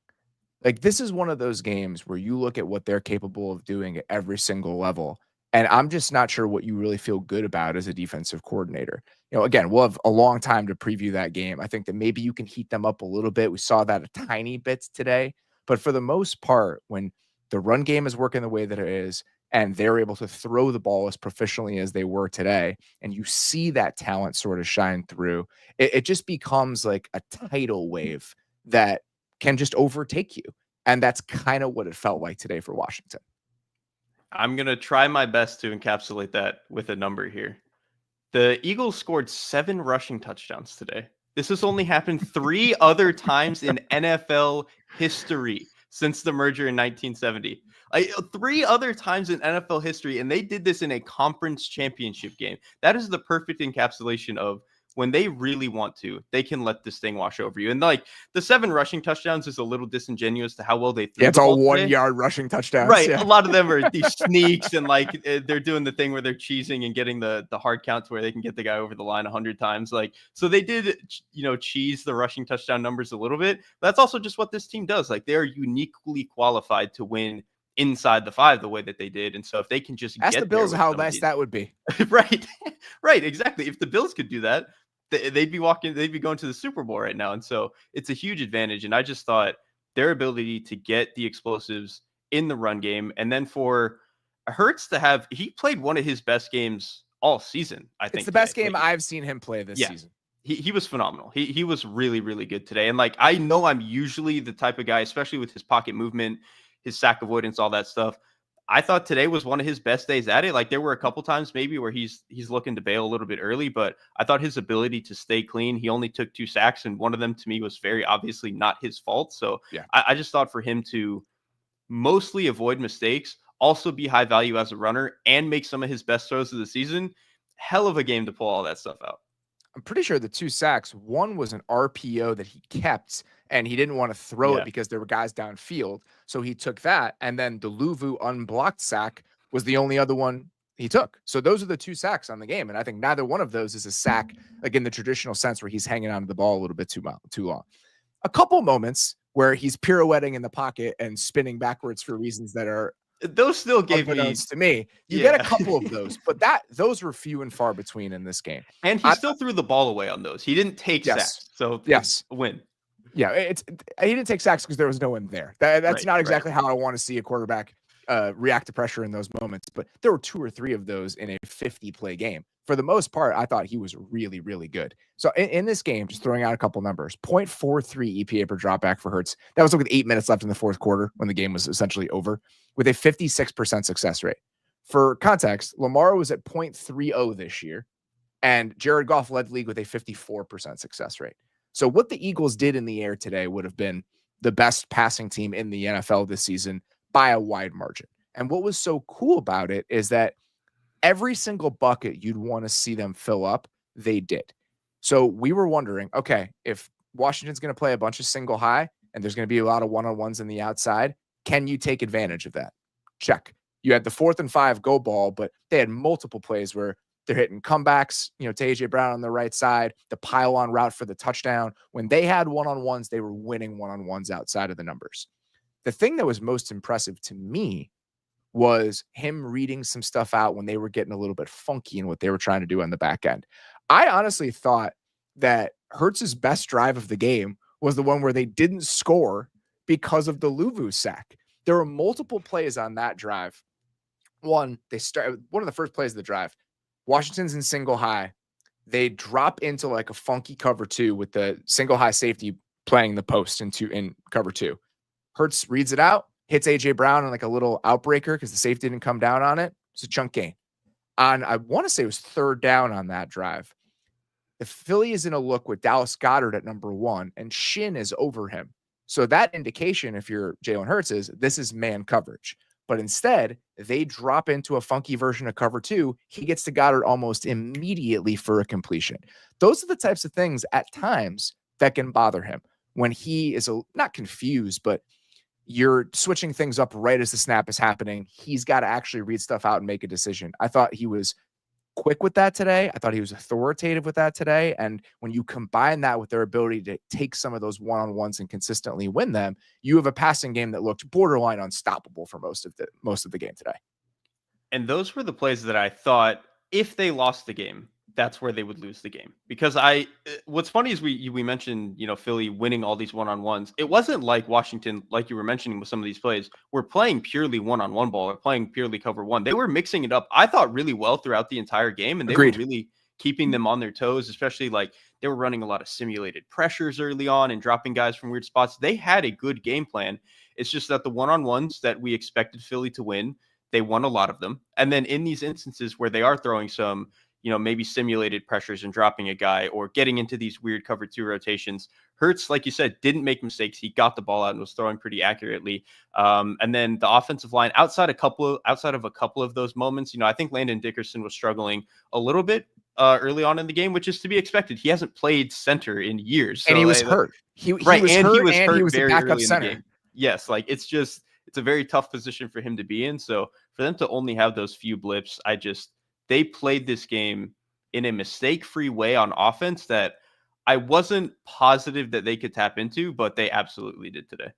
Speaker 2: Like, this is one of those games where you look at what they're capable of doing at every single level, and I'm just not sure what you really feel good about as a defensive coordinator. Again, we'll have a long time to preview that game. I think that maybe you can heat them up a little bit. We saw that a tiny bit today, but for the most part, when the run game is working the way that it is, and they're able to throw the ball as proficiently as they were today, and you see that talent sort of shine through, it just becomes like a tidal wave that can just overtake you. And that's kind of what it felt like today for Washington.
Speaker 3: I'm going to try my best to encapsulate that with a number here. The Eagles scored 7 rushing touchdowns today. This has only happened 3 other times in NFL history since the merger in 1970. 3 other times in NFL history, and they did this in a conference championship game. That is the perfect encapsulation of when they really want to, they can let this thing wash over you. And like the 7 rushing touchdowns is a little disingenuous to how well they threw.
Speaker 2: Yeah, it's all 1-yard rushing touchdowns.
Speaker 3: Right.
Speaker 2: Yeah.
Speaker 3: A lot of them are these sneaks, and like they're doing the thing where they're cheesing and getting the hard counts where they can get the guy over the line 100 times. Like, so they did, cheese the rushing touchdown numbers a little bit. That's also just what this team does. Like, they are uniquely qualified to win inside the 5 the way that they did. And so if they can just
Speaker 2: ask
Speaker 3: get
Speaker 2: the Bills how nice that would be.
Speaker 3: Right. Right. Exactly. If the Bills could do that, they'd be going to the Super Bowl right now. And so it's a huge advantage. And I just thought their ability to get the explosives in the run game, and then for Hurts to he played one of his best games all season. I think
Speaker 2: it's the best game I've seen him play this season.
Speaker 3: He was phenomenal. He was really, really good today. And like, I know I'm usually the type of guy, especially with his pocket movement, his sack avoidance, all that stuff. I thought today was one of his best days at it. Like, there were a couple times maybe where he's looking to bail a little bit early, but I thought his ability to stay clean, he only took 2 sacks, and one of them to me was very obviously not his fault. So yeah, I just thought for him to mostly avoid mistakes, also be high value as a runner, and make some of his best throws of the season, hell of a game to pull all that stuff out.
Speaker 2: I'm pretty sure the 2 sacks, one was an RPO that he kept, and he didn't want to throw it because there were guys downfield. So he took that, and then the Luvu unblocked sack was the only other one he took. So those are the 2 sacks on the game. And I think neither one of those is a sack, like in the traditional sense where he's hanging onto the ball a little bit too long. A couple moments where he's pirouetting in the pocket and spinning backwards for reasons that are
Speaker 3: those still gave me
Speaker 2: to me. You get a couple of those, but those were few and far between in this game.
Speaker 3: And he still threw the ball away on those. He didn't take sacks. So it's a win.
Speaker 2: Yeah, he didn't take sacks because there was no one there. That's not exactly how I want to see a quarterback react to pressure in those moments. But there were 2 or 3 of those in a 50-play game. For the most part, I thought he was really, really good. So in this game, just throwing out a couple numbers, 0.43 EPA per dropback for Hurts. That was with 8 minutes left in the 4th quarter when the game was essentially over, with a 56% success rate. For context, Lamar was at 0.30 this year, and Jared Goff led the league with a 54% success rate. So what the Eagles did in the air today would have been the best passing team in the NFL this season by a wide margin. And what was so cool about it is that every single bucket you'd want to see them fill up, they did. So we were wondering, okay, if Washington's going to play a bunch of single high and there's going to be a lot of one-on-ones in the outside. Can you take advantage of that? Check. You had the 4th and 5 go ball, but they had multiple plays where they're hitting comebacks, to AJ Brown on the right side, the pile-on route for the touchdown. When they had one-on-ones, they were winning one-on-ones outside of the numbers. The thing that was most impressive to me was him reading some stuff out when they were getting a little bit funky in what they were trying to do on the back end. I honestly thought that Hurts's best drive of the game was the one where they didn't score because of the Luvu sack. There were multiple plays on that drive. One of the first plays of the drive, Washington's in single high. They drop into like a funky cover 2 with the single high safety playing the post in cover 2. Hurts reads it out, hits AJ Brown on like a little outbreaker because the safety didn't come down on it. It's a chunk gain. I want to say it was 3rd down on that drive. The Philly is in a look with Dallas Goedert at number 1, and Shin is over him. So that indication, if you're Jalen Hurts, is this is man coverage. But instead, they drop into a funky version of cover 2. He gets to Goddard almost immediately for a completion. Those are the types of things at times that can bother him when he is not confused, but you're switching things up right as the snap is happening. He's got to actually read stuff out and make a decision. I thought he was quick with that today. I thought he was authoritative with that today. And when you combine that with their ability to take some of those one-on-ones and consistently win them, you have a passing game that looked borderline unstoppable for most of the game today.
Speaker 3: And those were the plays that I thought if they lost the game, that's where they would lose the game. Because what's funny is we mentioned, Philly winning all these one-on-ones. It wasn't like Washington, like you were mentioning with some of these plays, were playing purely one-on-one ball or playing purely cover 1. They were mixing it up, I thought, really well throughout the entire game. And they
Speaker 2: Agreed.
Speaker 3: were really keeping them on their toes, especially like they were running a lot of simulated pressures early on and dropping guys from weird spots. They had a good game plan. It's just that the one-on-ones that we expected Philly to win, they won a lot of them. And then in these instances where they are throwing some, maybe simulated pressures and dropping a guy or getting into these weird cover 2 rotations, Hurts, like you said, didn't make mistakes. He got the ball out and was throwing pretty accurately. And then the offensive line, outside of a couple of those moments, I think Landon Dickerson was struggling a little bit early on in the game, which is to be expected. He hasn't played center in years.
Speaker 2: And he was hurt. He was hurt, and he was a backup center.
Speaker 3: Yes, like it's a very tough position for him to be in. So for them to only have those few blips, they played this game in a mistake-free way on offense that I wasn't positive that they could tap into, but they absolutely did today.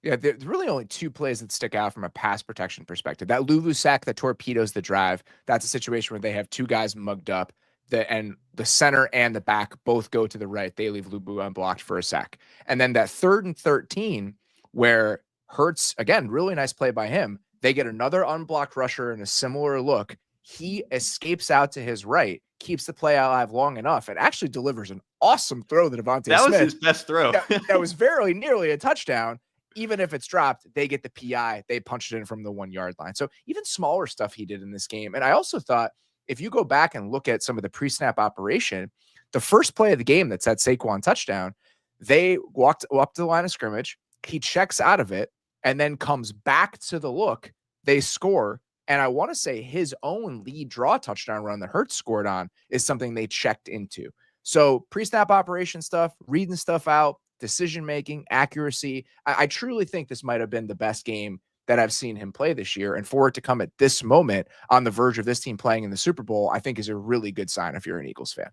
Speaker 2: Yeah, there's really only 2 plays that stick out from a pass protection perspective. That Luvu sack that torpedoes the drive, that's a situation where they have 2 guys mugged up, and the center and the back both go to the right. They leave Luvu unblocked for a sack. And then that 3rd and 13 where Hurts, again, really nice play by him, they get another unblocked rusher in a similar look. He escapes out to his right, keeps the play alive long enough, and actually delivers an awesome throw to Devontae Smith.
Speaker 3: That was his best throw.
Speaker 2: that was very nearly a touchdown. Even if it's dropped, they get the PI. They punch it in from the 1-yard line. So even smaller stuff he did in this game. And I also thought, if you go back and look at some of the pre-snap operation, the first play of the game that's that Saquon touchdown, they walked up to the line of scrimmage. He checks out of it and then comes back to the look. They score. And I want to say his own lead draw touchdown run that Hurts scored on is something they checked into. So pre-snap operation stuff, reading stuff out, decision-making, accuracy. I truly think this might have been the best game that I've seen him play this year. And for it to come at this moment on the verge of this team playing in the Super Bowl, I think is a really good sign if you're an Eagles fan.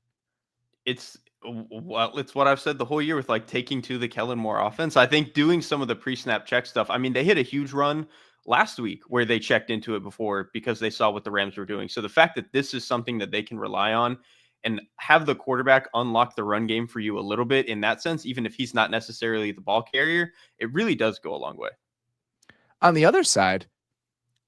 Speaker 3: It's what I've said the whole year with like taking to the Kellen Moore offense. I think doing some of the pre-snap check stuff. I mean, they hit a huge run last week where they checked into it before because they saw what the Rams were doing. So the fact that this is something that they can rely on and have the quarterback unlock the run game for you a little bit in that sense, even if he's not necessarily the ball carrier, it really does go a long way.
Speaker 2: On the other side,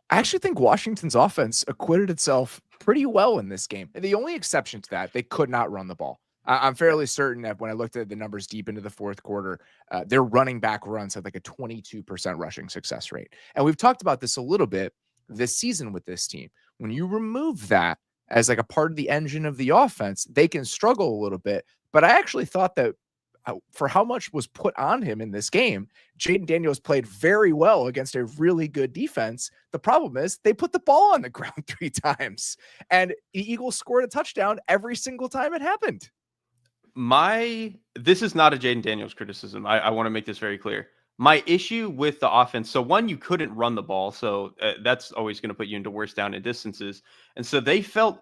Speaker 2: I actually think Washington's offense acquitted itself pretty well in this game. The only exception to that, they could not run the ball. I'm fairly certain that when I looked at the numbers deep into the fourth quarter, their running back runs had like a 22% rushing success rate. And we've talked about this a little bit this season with this team. When you remove that as like a part of the engine of the offense, they can struggle a little bit. But I actually thought that for how much was put on him in this game, Jaden Daniels played very well against a really good defense. The problem is they put the ball on the ground 3 times, and the Eagles scored a touchdown every single time it happened.
Speaker 3: This is not a Jaden Daniels criticism. I want to make this very clear. My issue with the offense, so one, you couldn't run the ball, so that's always going to put you into worse down and distances. And so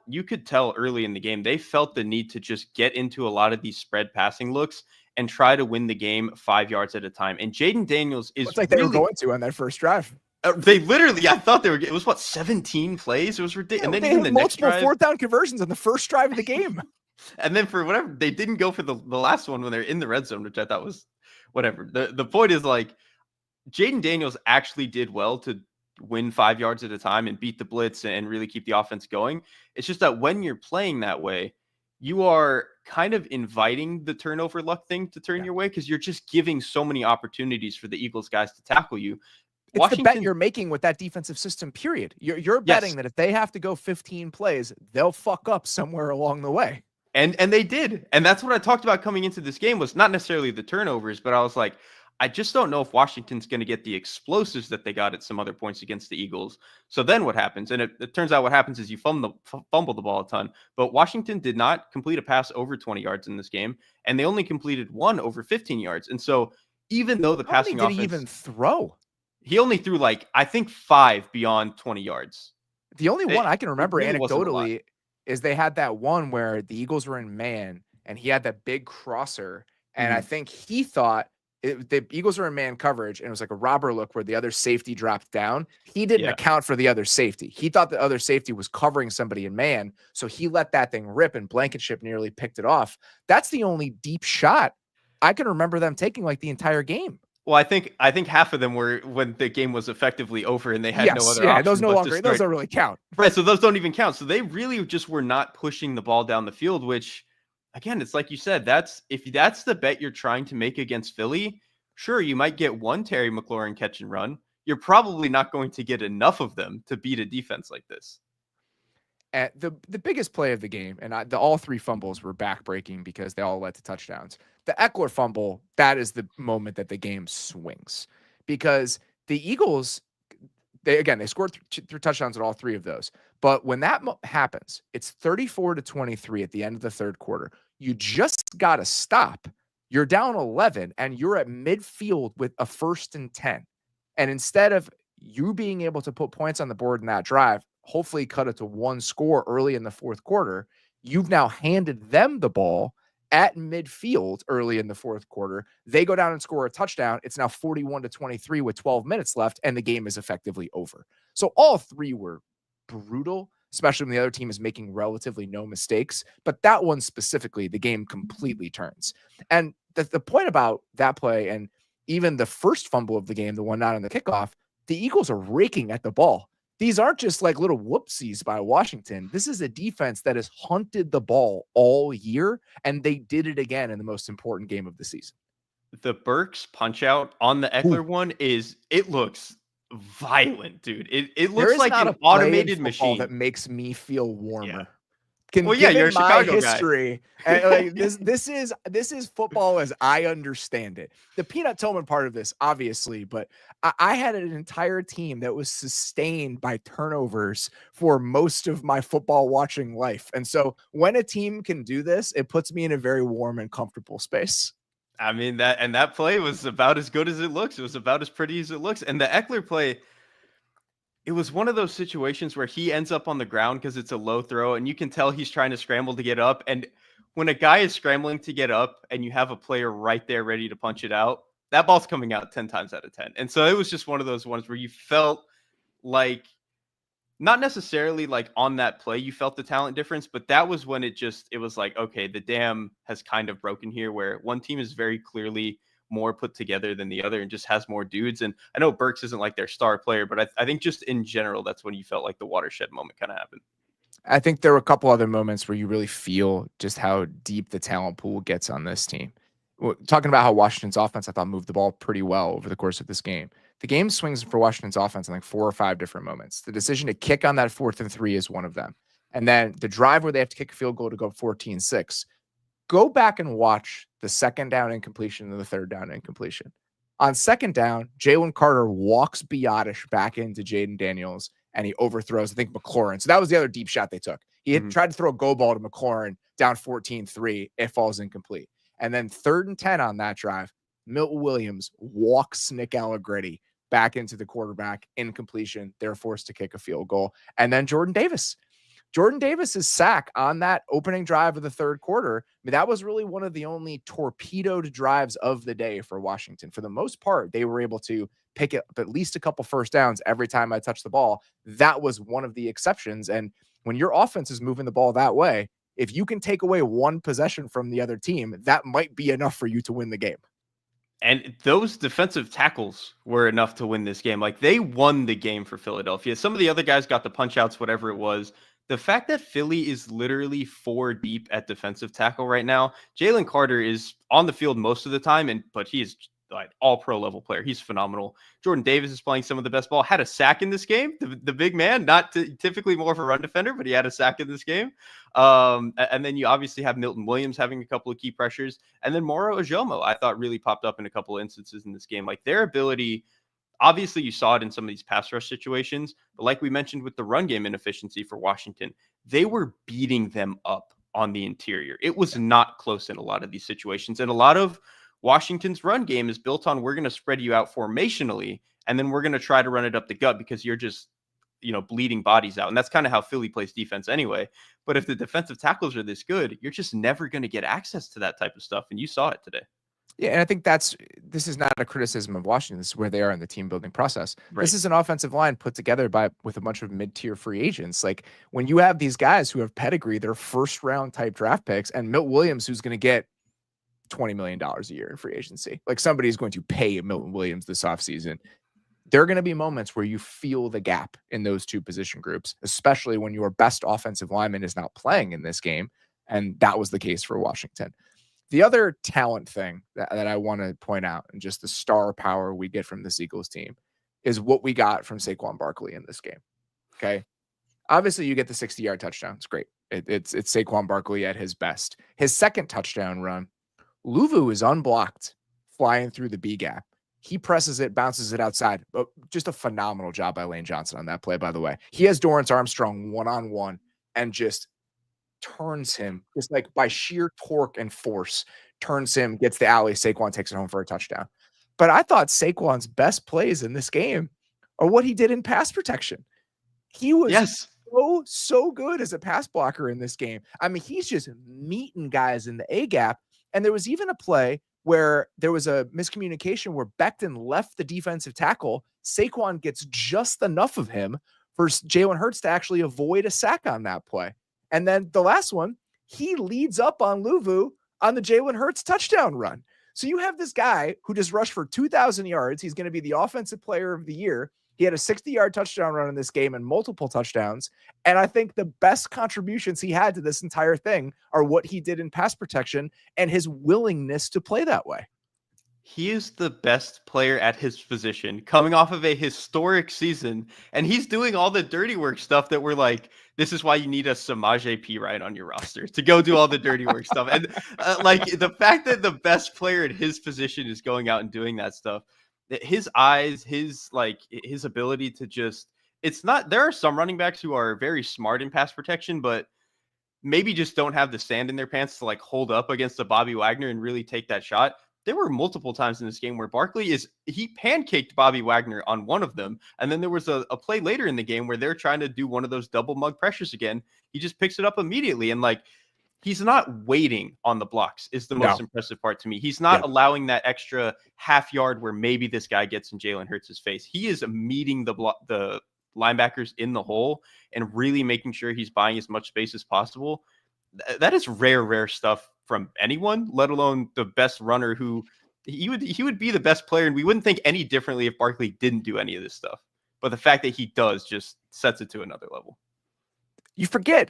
Speaker 3: you could tell early in the game, they felt the need to just get into a lot of these spread passing looks and try to win the game 5 yards at a time. And Jaden Daniels is
Speaker 2: it's like they were going to on that first drive.
Speaker 3: They literally, I thought it was 17 plays? It was ridiculous.
Speaker 2: Yeah,
Speaker 3: and then
Speaker 2: they
Speaker 3: even
Speaker 2: had
Speaker 3: the
Speaker 2: multiple
Speaker 3: next drive,
Speaker 2: fourth down conversions on the first drive of the game.
Speaker 3: and then for whatever, they didn't go for the last one when they're in the red zone, which I thought was whatever. The point is, like, Jaden Daniels actually did well to win 5 yards at a time and beat the blitz and really keep the offense going. It's just that when you're playing that way, you are kind of inviting the turnover luck thing to turn your way, because you're just giving so many opportunities for the Eagles guys to tackle you.
Speaker 2: It's the bet you're making with that defensive system, period. You're betting that if they have to go 15 plays, they'll fuck up somewhere along the way.
Speaker 3: And they did. And that's what I talked about coming into this game, was not necessarily the turnovers, but I was like, I just don't know if Washington's going to get the explosives that they got at some other points against the Eagles. So then what happens? And it turns out what happens is you fumble the ball a ton. But Washington did not complete a pass over 20 yards in this game, and they only completed one over 15 yards. And so even though the passing offense...
Speaker 2: How many did he even throw?
Speaker 3: He only threw, like, I think 5 beyond 20 yards.
Speaker 2: The only one I can remember anecdotally is they had that one where the Eagles were in man, and he had that big crosser, and I think he thought the Eagles were in man coverage, and it was like a robber look where the other safety dropped down. He didn't account for the other safety. He thought the other safety was covering somebody in man, so he let that thing rip, and Blankenship nearly picked it off. That's the only deep shot I can remember them taking, like, the entire game.
Speaker 3: Well, I think half of them were when the game was effectively over and they had no other option.
Speaker 2: Those those don't really count.
Speaker 3: Right, so those don't even count. So they really just were not pushing the ball down the field, which, again, it's like you said, if that's the bet you're trying to make against Philly, sure, you might get one Terry McLaurin catch and run. You're probably not going to get enough of them to beat a defense like this.
Speaker 2: The biggest play of the game, and all three fumbles were backbreaking because they all led to touchdowns. The Eckler fumble, that is the moment that the game swings, because the Eagles, they scored three touchdowns at all three of those. But when that happens, it's 34-23 at the end of the third quarter. You just got to stop. You're down 11, and you're at midfield with a 1st and 10. And instead of you being able to put points on the board in that drive, hopefully cut it to one score early in the fourth quarter, you've now handed them the ball at midfield early in the fourth quarter. They go down and score a touchdown. It's now 41-23 with 12 minutes left, and the game is effectively over. So all three were brutal, especially when the other team is making relatively no mistakes. But that one specifically, the game completely turns. And the point about that play, and even the first fumble of the game, the one not on the kickoff, the Eagles are raking at the ball. These aren't just like little whoopsies by Washington. This is a defense that has hunted the ball all year, and they did it again in the most important game of the season.
Speaker 3: The Burks punch out on the Eckler one it looks violent, dude. It looks like an automated machine
Speaker 2: that makes me feel warmer.
Speaker 3: Yeah.
Speaker 2: You're a Chicago history, guy. And like this is football as I understand it. The Peanut Tillman part of this, obviously, but I had an entire team that was sustained by turnovers for most of my football watching life. And so when a team can do this, it puts me in a very warm and comfortable space.
Speaker 3: I mean, that play was about as good as it looks. It was about as pretty as it looks. And the Eckler play, it was one of those situations where he ends up on the ground because it's a low throw, and you can tell he's trying to scramble to get up. And when a guy is scrambling to get up and you have a player right there ready to punch it out, that ball's coming out 10 times out of 10. And so it was just one of those ones where you felt like, not necessarily like on that play, you felt the talent difference, but that was when it was like, okay, the dam has kind of broken here, where one team is very clearly more put together than the other and just has more dudes. And I know Burks isn't like their star player, but I think just in general, that's when you felt like the watershed moment kind of happened.
Speaker 2: I think there were a couple other moments where you really feel just how deep the talent pool gets on this team. Talking about how Washington's offense, I thought, moved the ball pretty well over the course of this game. The game swings for Washington's offense in like 4 or 5 different moments. The decision to kick on that 4th and 3 is one of them. And then the drive where they have to kick a field goal to go 14-6. Go back and watch the 2nd down incompletion and the 3rd down incompletion. On 2nd down, Jalen Carter walks Biotish back into Jaden Daniels, and he overthrows, I think, McLaurin. So that was the other deep shot they took. He had tried to throw a go ball to McLaurin down 14-3. It falls incomplete. And then 3rd and 10 on that drive, Milton Williams walks Nick Allegretti back into the quarterback, incompletion. They're forced to kick a field goal. And then Jordan Davis's sack on that opening drive of the third quarter, I mean, that was really one of the only torpedoed drives of the day for Washington. For the most part, they were able to pick up at least a couple first downs every time I touched the ball. That was one of the exceptions. And when your offense is moving the ball that way, if you can take away one possession from the other team, that might be enough for you to win the game.
Speaker 3: And those defensive tackles were enough to win this game. Like, they won the game for Philadelphia. Some of the other guys got the punch outs, whatever it was. The fact that Philly is literally 4 deep at defensive tackle right now, Jalen Carter is on the field most of the time, but he is like all pro level player. He's phenomenal. Jordan Davis is playing some of the best ball. Had a sack in this game. The big man, not typically more of a run defender, but he had a sack in this game. And then you obviously have Milton Williams having a couple of key pressures, and then Moro Ojomo, I thought, really popped up in a couple of instances in this game. Like, their ability, obviously you saw it in some of these pass rush situations, but like we mentioned with the run game inefficiency for Washington, they were beating them up on the interior. It was not close in a lot of these situations. And a lot of Washington's run game is built on, we're going to spread you out formationally, and then we're going to try to run it up the gut because you're just, bleeding bodies out. And that's kind of how Philly plays defense anyway. But if the defensive tackles are this good, you're just never going to get access to that type of stuff. And you saw it today.
Speaker 2: Yeah, and I think this is not a criticism of Washington. This is where they are in the team building process.
Speaker 3: Right.
Speaker 2: This is an offensive line put together with a bunch of mid-tier free agents. Like, when you have these guys who have pedigree, they're first round type draft picks, and Milton Williams, who's going to get $20 million a year in free agency. Like, somebody's going to pay Milton Williams this offseason. There are going to be moments where you feel the gap in those two position groups, especially when your best offensive lineman is not playing in this game. And that was the case for Washington. The other talent thing that I want to point out, and just the star power we get from this Eagles team, is what we got from Saquon Barkley in this game. Okay. Obviously, you get the 60-yard touchdown. It's great. It's Saquon Barkley at his best. His second touchdown run, Luvu is unblocked, flying through the B gap. He presses it, bounces it outside. But just a phenomenal job by Lane Johnson on that play, by the way. He has Dorrance Armstrong one-on-one and just turns him, just like by sheer torque and force, turns him, gets the alley. Saquon takes it home for a touchdown. But I thought Saquon's best plays in this game are what he did in pass protection. He was so good as a pass blocker in this game. I mean, he's just meeting guys in the A gap. And there was even a play where there was a miscommunication where Becton left the defensive tackle. Saquon gets just enough of him for Jalen Hurts to actually avoid a sack on that play. And then the last one, he leads up on Luvu on the Jalen Hurts touchdown run. So you have this guy who just rushed for 2,000 yards. He's going to be the offensive player of the year. He had a 60-yard touchdown run in this game and multiple touchdowns. And I think the best contributions he had to this entire thing are what he did in pass protection and his willingness to play that way.
Speaker 3: He is the best player at his position, coming off of a historic season, and he's doing all the dirty work stuff that we're like, this is why you need a Samaje Perine on your roster to go do all the dirty work stuff. And like, the fact that the best player at his position is going out and doing that stuff, his eyes, his ability to just, there are some running backs who are very smart in pass protection, but maybe just don't have the sand in their pants to like hold up against a Bobby Wagner and really take that shot. There were multiple times in this game where Barkley he pancaked Bobby Wagner on one of them. And then there was a play later in the game where they're trying to do one of those double mug pressures again. He just picks it up immediately. And like, he's not waiting on the blocks is the most impressive part to me. He's not allowing that extra half yard where maybe this guy gets in Jalen Hurts' face. He is meeting the linebackers in the hole and really making sure he's buying as much space as possible. That is rare stuff from anyone, let alone the best runner who he would be the best player. And we wouldn't think any differently if Barkley didn't do any of this stuff. But the fact that he does just sets it to another level.
Speaker 2: You forget,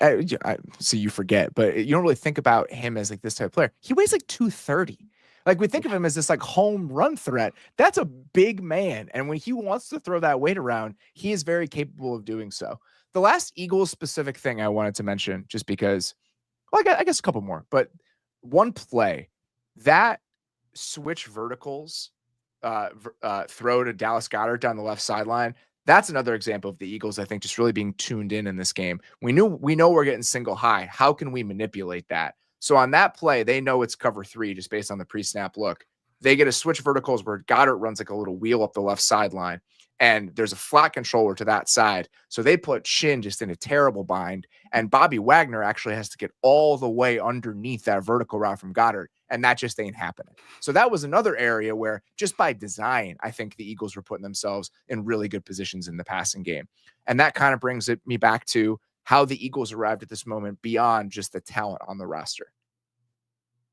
Speaker 2: you forget, but you don't really think about him as like this type of player. He weighs like 230. Like, we think of him as this like home run threat. That's a big man. And when he wants to throw that weight around, he is very capable of doing so. The last Eagles specific thing I wanted to mention, just because, well, I guess a couple more, but one play, that switch verticals throw to Dallas Goedert down the left sideline. That's another example of the Eagles, I think, just really being tuned in this game. We know we're getting single high. How can we manipulate that? So on that play, they know it's cover 3 just based on the pre-snap look. They get a switch verticals where Goddard runs like a little wheel up the left sideline, and there's a flat controller to that side. So they put Shin just in a terrible bind, and Bobby Wagner actually has to get all the way underneath that vertical route from Goddard, and that just ain't happening. So that was another area where just by design, I think the Eagles were putting themselves in really good positions in the passing game. And that kind of brings me back to how the Eagles arrived at this moment beyond just the talent on the roster.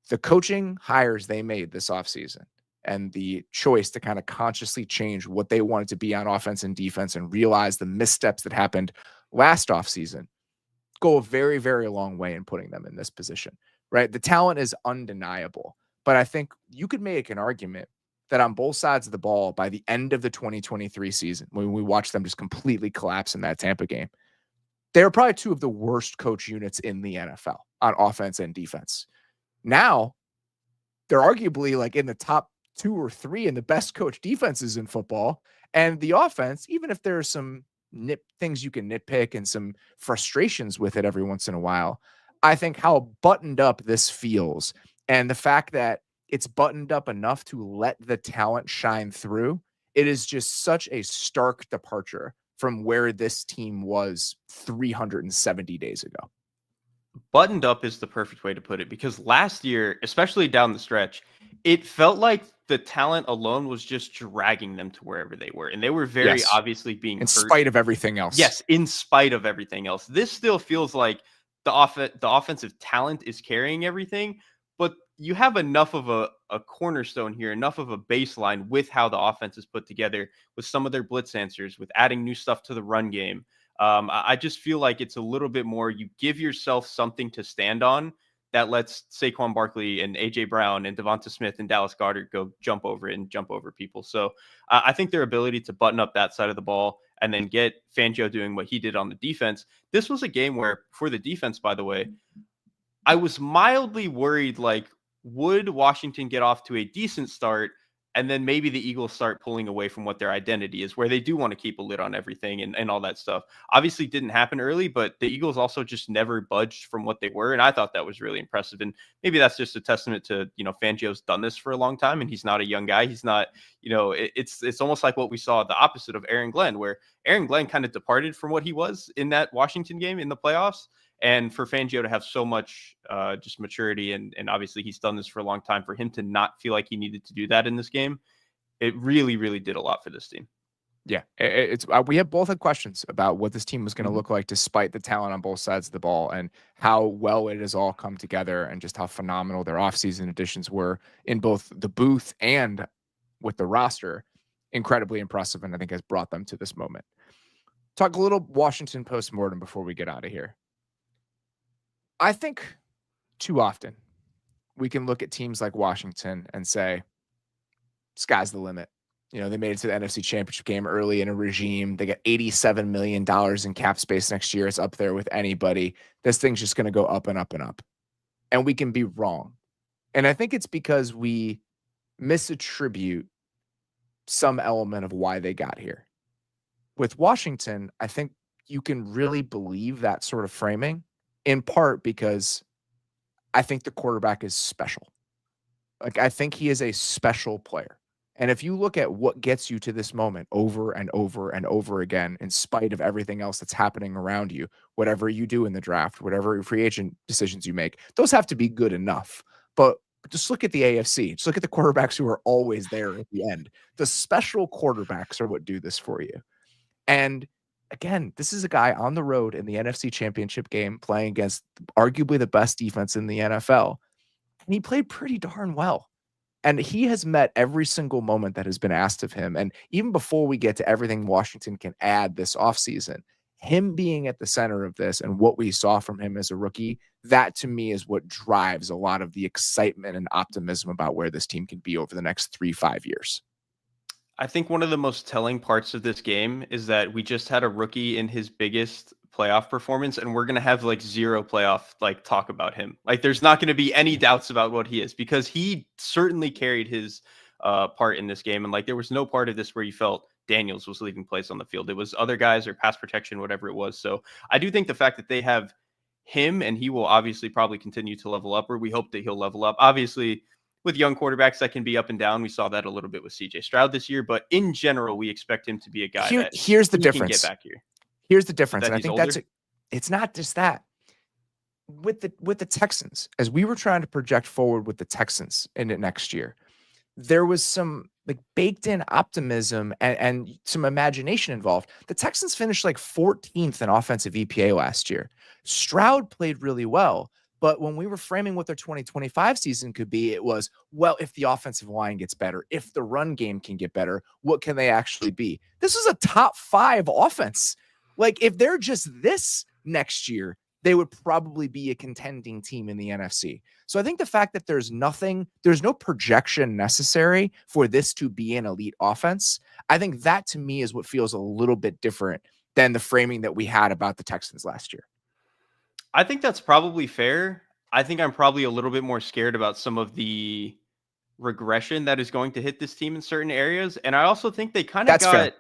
Speaker 2: The coaching hires they made this offseason and the choice to kind of consciously change what they wanted to be on offense and defense and realize the missteps that happened last offseason go a very, very long way in putting them in this position, right? The talent is undeniable, but I think you could make an argument that on both sides of the ball by the end of the 2023 season, when we watch them just completely collapse in that Tampa game, they're probably two of the worst coach units in the NFL on offense and defense. Now, they're arguably like in the top 2 or 3 in the best coach defenses in football. And the offense, even if there are some things you can nitpick and some frustrations with it every once in a while, I think how buttoned up this feels and the fact that it's buttoned up enough to let the talent shine through, it is just such a stark departure from where this team was 370 days ago.
Speaker 3: Buttoned up is the perfect way to put it, because last year, especially down the stretch, it felt like the talent alone was just dragging them to wherever they were. And they were very obviously being
Speaker 2: in spite of everything else.
Speaker 3: Yes, in spite of everything else. This still feels like the offensive talent is carrying everything, but you have enough of a cornerstone here, enough of a baseline with how the offense is put together, with some of their blitz answers, with adding new stuff to the run game. I just feel like it's a little bit more, you give yourself something to stand on that lets Saquon Barkley and A.J. Brown and Devonta Smith and Dallas Goedert go jump over it and jump over people. So I think their ability to button up that side of the ball and then get Fangio doing what he did on the defense. This was a game where, for the defense, by the way, I was mildly worried, like, would Washington get off to a decent start and then maybe the Eagles start pulling away from what their identity is, where they do want to keep a lid on everything and all that stuff. Obviously didn't happen early, but the Eagles also just never budged from what they were. And I thought that was really impressive. And maybe that's just a testament to, Fangio's done this for a long time and he's not a young guy. He's not, it's almost like what we saw, the opposite of Aaron Glenn, where Aaron Glenn kind of departed from what he was in that Washington game in the playoffs. And for Fangio to have so much just maturity, and obviously he's done this for a long time, for him to not feel like he needed to do that in this game, it really, really did a lot for this team.
Speaker 2: Yeah, it's we have both had questions about what this team was going to look like despite the talent on both sides of the ball and how well it has all come together and just how phenomenal their offseason additions were in both the booth and with the roster. Incredibly impressive, and I think has brought them to this moment. Talk a little Washington postmortem before we get out of here. I think too often we can look at teams like Washington and say, sky's the limit. They made it to the NFC Championship game early in a regime. They got $87 million in cap space next year. It's up there with anybody. This thing's just going to go up and up and up. And we can be wrong. And I think it's because we misattribute some element of why they got here. With Washington, I think you can really believe that sort of framing, in part because I think the quarterback is special. Like, I think he is a special player. And if you look at what gets you to this moment over and over and over again, in spite of everything else that's happening around you, whatever you do in the draft, whatever free agent decisions you make, those have to be good enough. But just look at the AFC. Just look at the quarterbacks who are always there at the end. The special quarterbacks are what do this for you. And again, this is a guy on the road in the NFC Championship game playing against arguably the best defense in the NFL. And he played pretty darn well. And he has met every single moment that has been asked of him. And even before we get to everything Washington can add this offseason, him being at the center of this and what we saw from him as a rookie, that to me is what drives a lot of the excitement and optimism about where this team can be over the next 3-5 years.
Speaker 3: I think one of the most telling parts of this game is that we just had a rookie in his biggest playoff performance, and we're going to have like zero playoff talk about him. Like, there's not going to be any doubts about what he is, because he certainly carried his part in this game. And there was no part of this where you felt Daniels was leaving plays on the field. It was other guys or pass protection, whatever it was. So I do think the fact that they have him, and he will obviously probably continue to level up, or we hope that he'll level up. Obviously, with young quarterbacks that can be up and down. We saw that a little bit with CJ Stroud this year, but in general, we expect him to be a guy that
Speaker 2: here's the
Speaker 3: he can
Speaker 2: difference.
Speaker 3: get back here.
Speaker 2: Here's the difference.
Speaker 3: That
Speaker 2: And I
Speaker 3: he's
Speaker 2: think
Speaker 3: older?
Speaker 2: it's not just that. With the Texans, as we were trying to project forward with the Texans into next year, there was some like baked in optimism and some imagination involved. The Texans finished like 14th in offensive EPA last year. Stroud played really well, but when we were framing what their 2025 season could be, it was, well, if the offensive line gets better, if the run game can get better, what can they actually be? This is a top 5 offense. Like if they're just this next year, they would probably be a contending team in the NFC. So I think the fact that there's no projection necessary for this to be an elite offense, I think that to me is what feels a little bit different than the framing that we had about the Texans last year.
Speaker 3: I think that's probably fair. I think I'm probably a little bit more scared about some of the regression that is going to hit this team in certain areas. And I also think they kind of
Speaker 2: That's fair.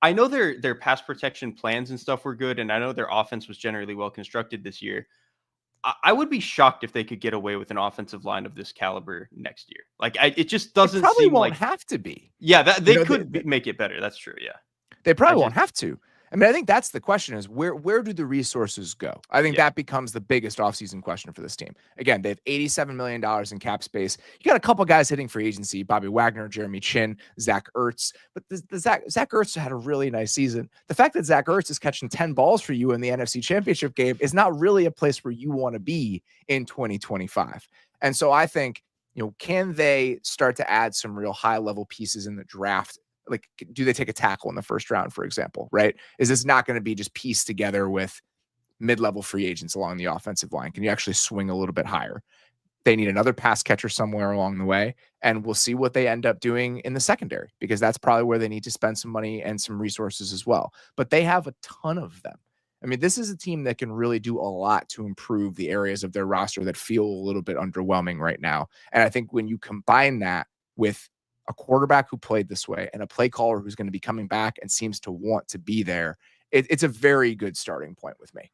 Speaker 3: I know their pass protection plans and stuff were good, and I know their offense was generally well constructed this year. I would be shocked if they could get away with an offensive line of this caliber next year. Like it just doesn't
Speaker 2: probably
Speaker 3: seem
Speaker 2: won't
Speaker 3: like
Speaker 2: have to be.
Speaker 3: Yeah, that they could make it better. That's true. Yeah,
Speaker 2: they probably won't have to. I mean, I think that's the question is where do the resources go? I think that becomes the biggest offseason question for this team. Again, they have $87 million in cap space. You got a couple guys hitting free agency, Bobby Wagner, Jeremy Chin, Zach Ertz. But Zach Ertz had a really nice season. The fact that Zach Ertz is catching 10 balls for you in the NFC Championship game is not really a place where you want to be in 2025. And so I think, can they start to add some real high-level pieces in the draft? Like, do they take a tackle in the first round, for example, right? Is this not going to be just pieced together with mid-level free agents along the offensive line? Can you actually swing a little bit higher? They need another pass catcher somewhere along the way, and we'll see what they end up doing in the secondary, because that's probably where they need to spend some money and some resources as well. But they have a ton of them. I mean, this is a team that can really do a lot to improve the areas of their roster that feel a little bit underwhelming right now. And I think when you combine that with a quarterback who played this way and a play caller who's going to be coming back and seems to want to be there, it's a very good starting point with me.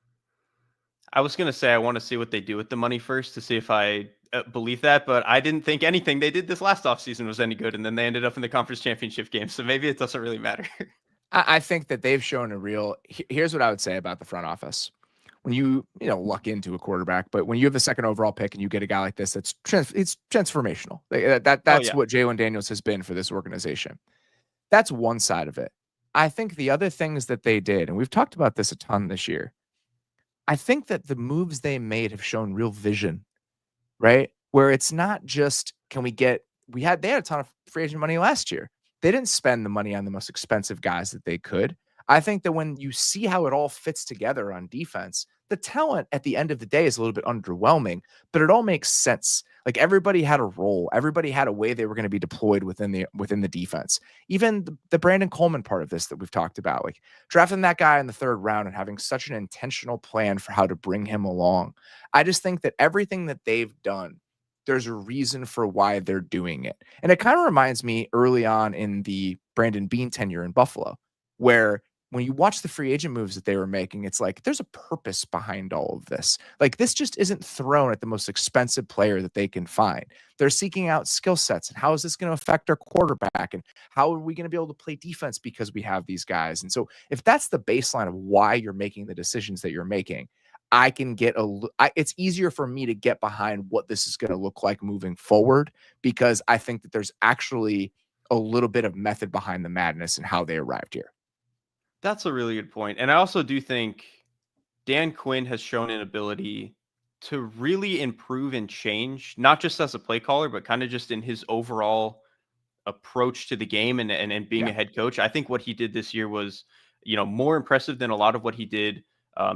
Speaker 3: I was going to say I want to see what they do with the money first to see if I believe that, but I didn't think anything they did this last offseason was any good, and then they ended up in the conference championship game, so maybe it doesn't really matter.
Speaker 2: I think that they've shown here's what I would say about the front office. When you luck into a quarterback, but when you have the second overall pick and you get a guy like this, it's transformational. That's what Jalen Daniels has been for this organization. That's one side of it. I think the other things that they did, and we've talked about this a ton this year, I think that the moves they made have shown real vision, right? Where it's not just, they had a ton of free agent money last year. They didn't spend the money on the most expensive guys that they could. I think that when you see how it all fits together on defense, the talent at the end of the day is a little bit underwhelming, but it all makes sense. Like everybody had a role, everybody had a way they were going to be deployed within the defense. Even the Brandon Coleman part of this that we've talked about, like drafting that guy in the third round and having such an intentional plan for how to bring him along. I just think that everything that they've done, there's a reason for why they're doing it. And it kind of reminds me early on in the Brandon Beane tenure in Buffalo, where when you watch the free agent moves that they were making, it's like there's a purpose behind all of this. Like this just isn't thrown at the most expensive player that they can find. They're seeking out skill sets and how is this going to affect our quarterback and how are we going to be able to play defense because we have these guys. And so if that's the baseline of why you're making the decisions that you're making, I can it's easier for me to get behind what this is going to look like moving forward, because I think that there's actually a little bit of method behind the madness and how they arrived here.
Speaker 3: That's a really good point. And I also do think Dan Quinn has shown an ability to really improve and change, not just as a play caller, but kind of just in his overall approach to the game and being a head coach. I think what he did this year was, more impressive than a lot of what he did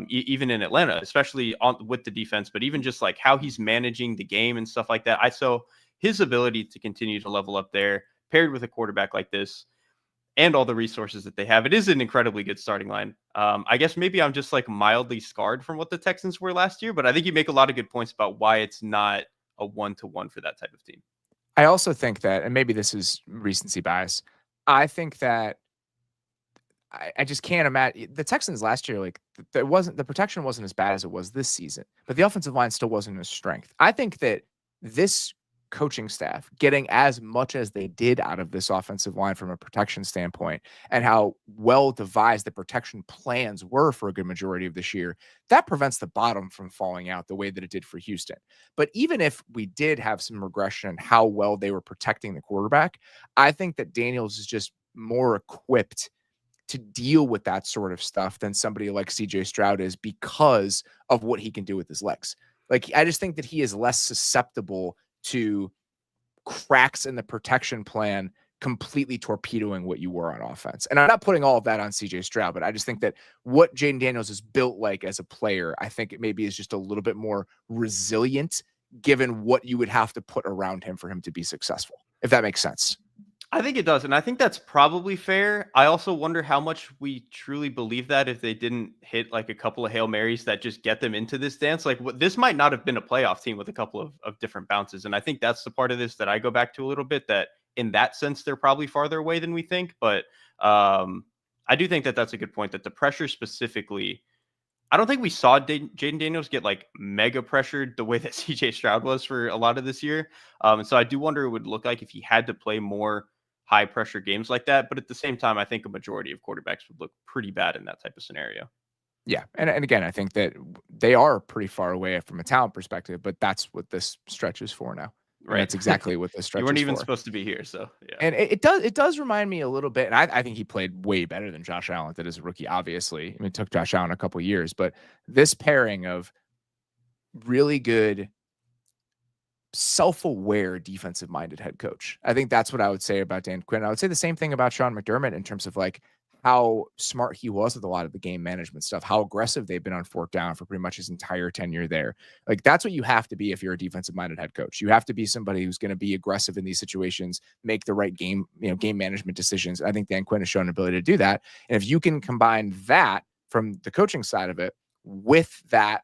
Speaker 3: even in Atlanta, especially with the defense, but even just like how he's managing the game and stuff like that. I saw his ability to continue to level up there, paired with a quarterback like this, and all the resources that they have. It is an incredibly good starting line. I guess maybe I'm just like mildly scarred from what the Texans were last year, but I think you make a lot of good points about why it's not a 1-to-1 for that type of team.
Speaker 2: I also think that, and maybe this is recency bias, I think that I just can't imagine the Texans last year. Like the protection wasn't as bad as it was this season, but the offensive line still wasn't a strength. I think that this coaching staff getting as much as they did out of this offensive line from a protection standpoint, and how well devised the protection plans were for a good majority of this year, that prevents the bottom from falling out the way that it did for Houston. But even if we did have some regression in how well they were protecting the quarterback, I think that Daniels is just more equipped to deal with that sort of stuff than somebody like CJ Stroud is, because of what he can do with his legs. Like, I just think that he is less susceptible to cracks in the protection plan completely torpedoing what you were on offense. And I'm not putting all of that on CJ Stroud, but I just think that what Jaden Daniels is built like as a player, I think it maybe is just a little bit more resilient given what you would have to put around him for him to be successful, if that makes sense.
Speaker 3: I think it does, and I think that's probably fair. I also wonder how much we truly believe that if they didn't hit like a couple of Hail Marys that just get them into this dance. Like, this might not have been a playoff team with a couple of different bounces, and I think that's the part of this that I go back to a little bit, that in that sense they're probably farther away than we think. But I do think that that's a good point, that the pressure specifically, I don't think we saw Jaden Daniels get like mega pressured the way that CJ Stroud was for a lot of this year. And so I do wonder what it would look like if he had to play more high pressure games like that. But at the same time, I think a majority of quarterbacks would look pretty bad in that type of scenario.
Speaker 2: Yeah. And again, I think that they are pretty far away from a talent perspective, but that's what this stretch is for now.
Speaker 3: Right.
Speaker 2: And that's exactly what this stretch
Speaker 3: You weren't
Speaker 2: is
Speaker 3: even
Speaker 2: for.
Speaker 3: supposed to be here. So yeah.
Speaker 2: And it does remind me a little bit. And I think he played way better than Josh Allen did as a rookie, obviously. I mean, it took Josh Allen a couple of years, but this pairing of really good, self-aware, defensive-minded head coach, I think that's what I would say about Dan Quinn. I would say the same thing about Sean McDermott in terms of like how smart he was with a lot of the game management stuff, how aggressive they've been on fourth down for pretty much his entire tenure there. Like, that's what you have to be if you're a defensive-minded head coach. You have to be somebody who's going to be aggressive in these situations, make the right game management decisions. I think Dan Quinn has shown an ability to do that. And if you can combine that from the coaching side of it with that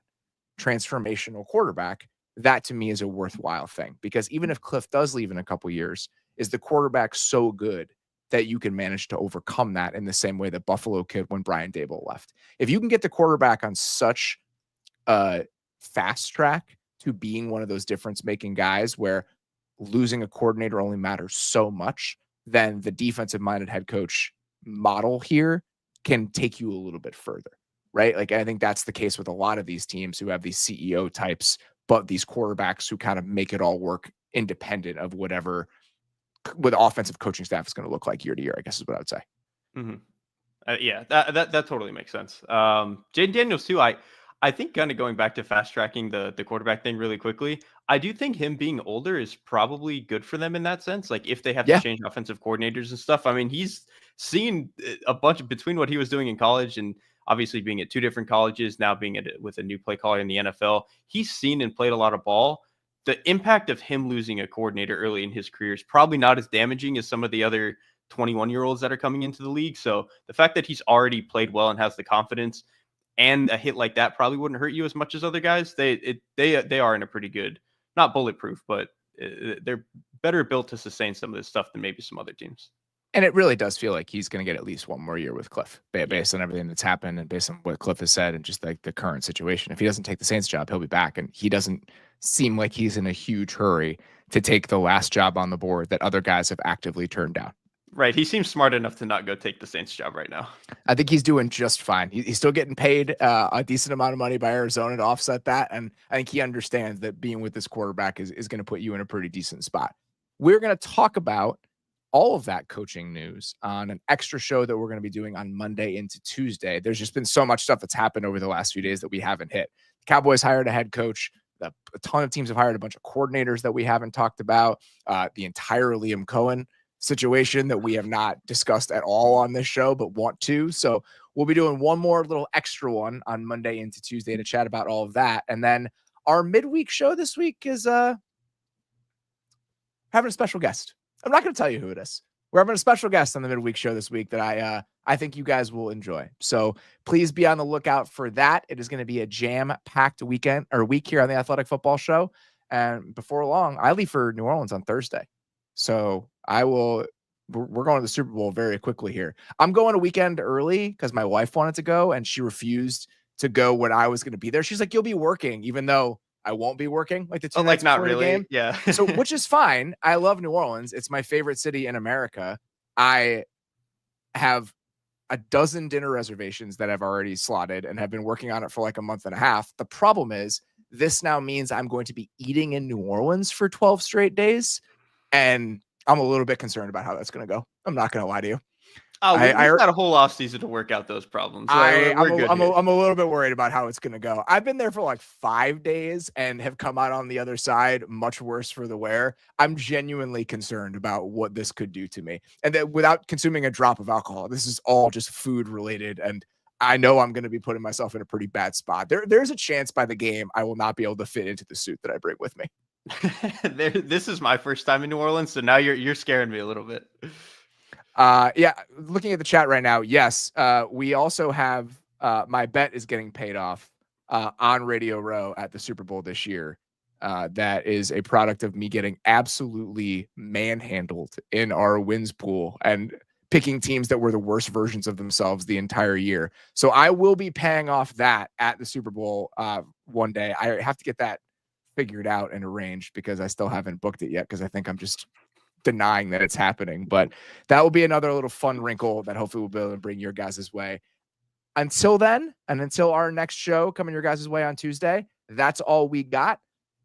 Speaker 2: transformational quarterback, that to me is a worthwhile thing, because even if Cliff does leave in a couple years, is the quarterback so good that you can manage to overcome that in the same way that Buffalo could when Brian Daboll left? If you can get the quarterback on such a fast track to being one of those difference-making guys where losing a coordinator only matters so much, then the defensive-minded head coach model here can take you a little bit further, right? Like, I think that's the case with a lot of these teams who have these CEO types, but these quarterbacks who kind of make it all work independent of whatever what offensive coaching staff is going to look like year to year, I guess is what I would say.
Speaker 3: Mm-hmm. Yeah, that totally makes sense. Jaden Daniels too. I think, kind of going back to fast tracking the quarterback thing really quickly, I do think him being older is probably good for them in that sense. Like, if they have to change offensive coordinators and stuff, I mean, he's seen a bunch between what he was doing in college and obviously being at two different colleges, now being with a new play caller in the NFL. He's seen and played a lot of ball. The impact of him losing a coordinator early in his career is probably not as damaging as some of the other 21-year-olds that are coming into the league. So the fact that he's already played well and has the confidence, and a hit like that probably wouldn't hurt you as much as other guys. They are in a pretty good, not bulletproof, but they're better built to sustain some of this stuff than maybe some other teams.
Speaker 2: And it really does feel like he's going to get at least one more year with Cliff, based on everything that's happened and based on what Cliff has said and just like the current situation. If he doesn't take the Saints job, he'll be back. And he doesn't seem like he's in a huge hurry to take the last job on the board that other guys have actively turned down.
Speaker 3: Right. He seems smart enough to not go take the Saints job right now.
Speaker 2: I think he's doing just fine. He's still getting paid a decent amount of money by Arizona to offset that. And I think he understands that being with this quarterback is going to put you in a pretty decent spot. We're going to talk about all of that coaching news on an extra show that we're going to be doing on Monday into Tuesday. There's just been so much stuff that's happened over the last few days that we haven't hit. The Cowboys hired a head coach. A ton of teams have hired a bunch of coordinators that we haven't talked about. The entire Liam Cohen situation that we have not discussed at all on this show, but want to. So we'll be doing one more little extra one on Monday into Tuesday to chat about all of that. And then our midweek show this week is having a special guest. I'm not going to tell you who it is. We're having a special guest on the midweek show this week that I think you guys will enjoy. So please be on the lookout for that. It is going to be a jam-packed week here on the Athletic Football Show. And before long, I leave for New Orleans on Thursday. So we're going to the Super Bowl very quickly here. I'm going a weekend early because my wife wanted to go and she refused to go when I was going to be there. She's like, you'll be working, even though I won't be working like the 2
Speaker 3: Oh,
Speaker 2: nights
Speaker 3: like not
Speaker 2: before the
Speaker 3: really.
Speaker 2: game.
Speaker 3: Yeah.
Speaker 2: So, which is fine. I love New Orleans. It's my favorite city in America. I have a dozen dinner reservations that I've already slotted and have been working on it for like a month and a half. The problem is this now means I'm going to be eating in New Orleans for 12 straight days. And I'm a little bit concerned about how that's going to go. I'm not going to lie to you.
Speaker 3: Oh, we've got a whole off season to work out those problems.
Speaker 2: I'm
Speaker 3: We're good here.
Speaker 2: a little bit worried about how it's going to go. I've been there for like 5 days and have come out on the other side much worse for the wear. I'm genuinely concerned about what this could do to me. And that without consuming a drop of alcohol, this is all just food related. And I know I'm going to be putting myself in a pretty bad spot. There's a chance by the game I will not be able to fit into the suit that I bring with me.
Speaker 3: This is my first time in New Orleans, so now you're scaring me a little bit.
Speaker 2: Yeah, looking at the chat right now, yes. We also have my bet is getting paid off on Radio Row at the Super Bowl this year. That is a product of me getting absolutely manhandled in our wins pool and picking teams that were the worst versions of themselves the entire year. So I will be paying off that at the Super Bowl one day. I have to get that figured out and arranged because I still haven't booked it yet because I think I'm just denying that it's happening. But that will be another little fun wrinkle that hopefully we'll be able to bring your guys' way. Until then, and until our next show coming your guys' way on Tuesday, that's all we got.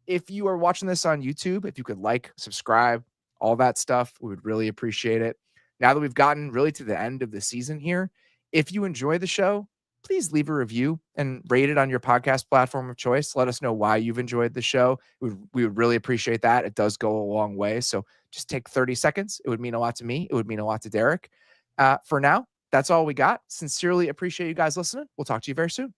Speaker 2: If you are watching this on YouTube, if you could like, subscribe, all that stuff, we would really appreciate it. Now that we've gotten really to the end of the season here, if you enjoy the show, please leave a review and rate it on your podcast platform of choice. Let us know why you've enjoyed the show. We would really appreciate that. It does go a long way. So just take 30 seconds. It would mean a lot to me. It would mean a lot to Derek. For now, that's all we got. Sincerely appreciate you guys listening. We'll talk to you very soon.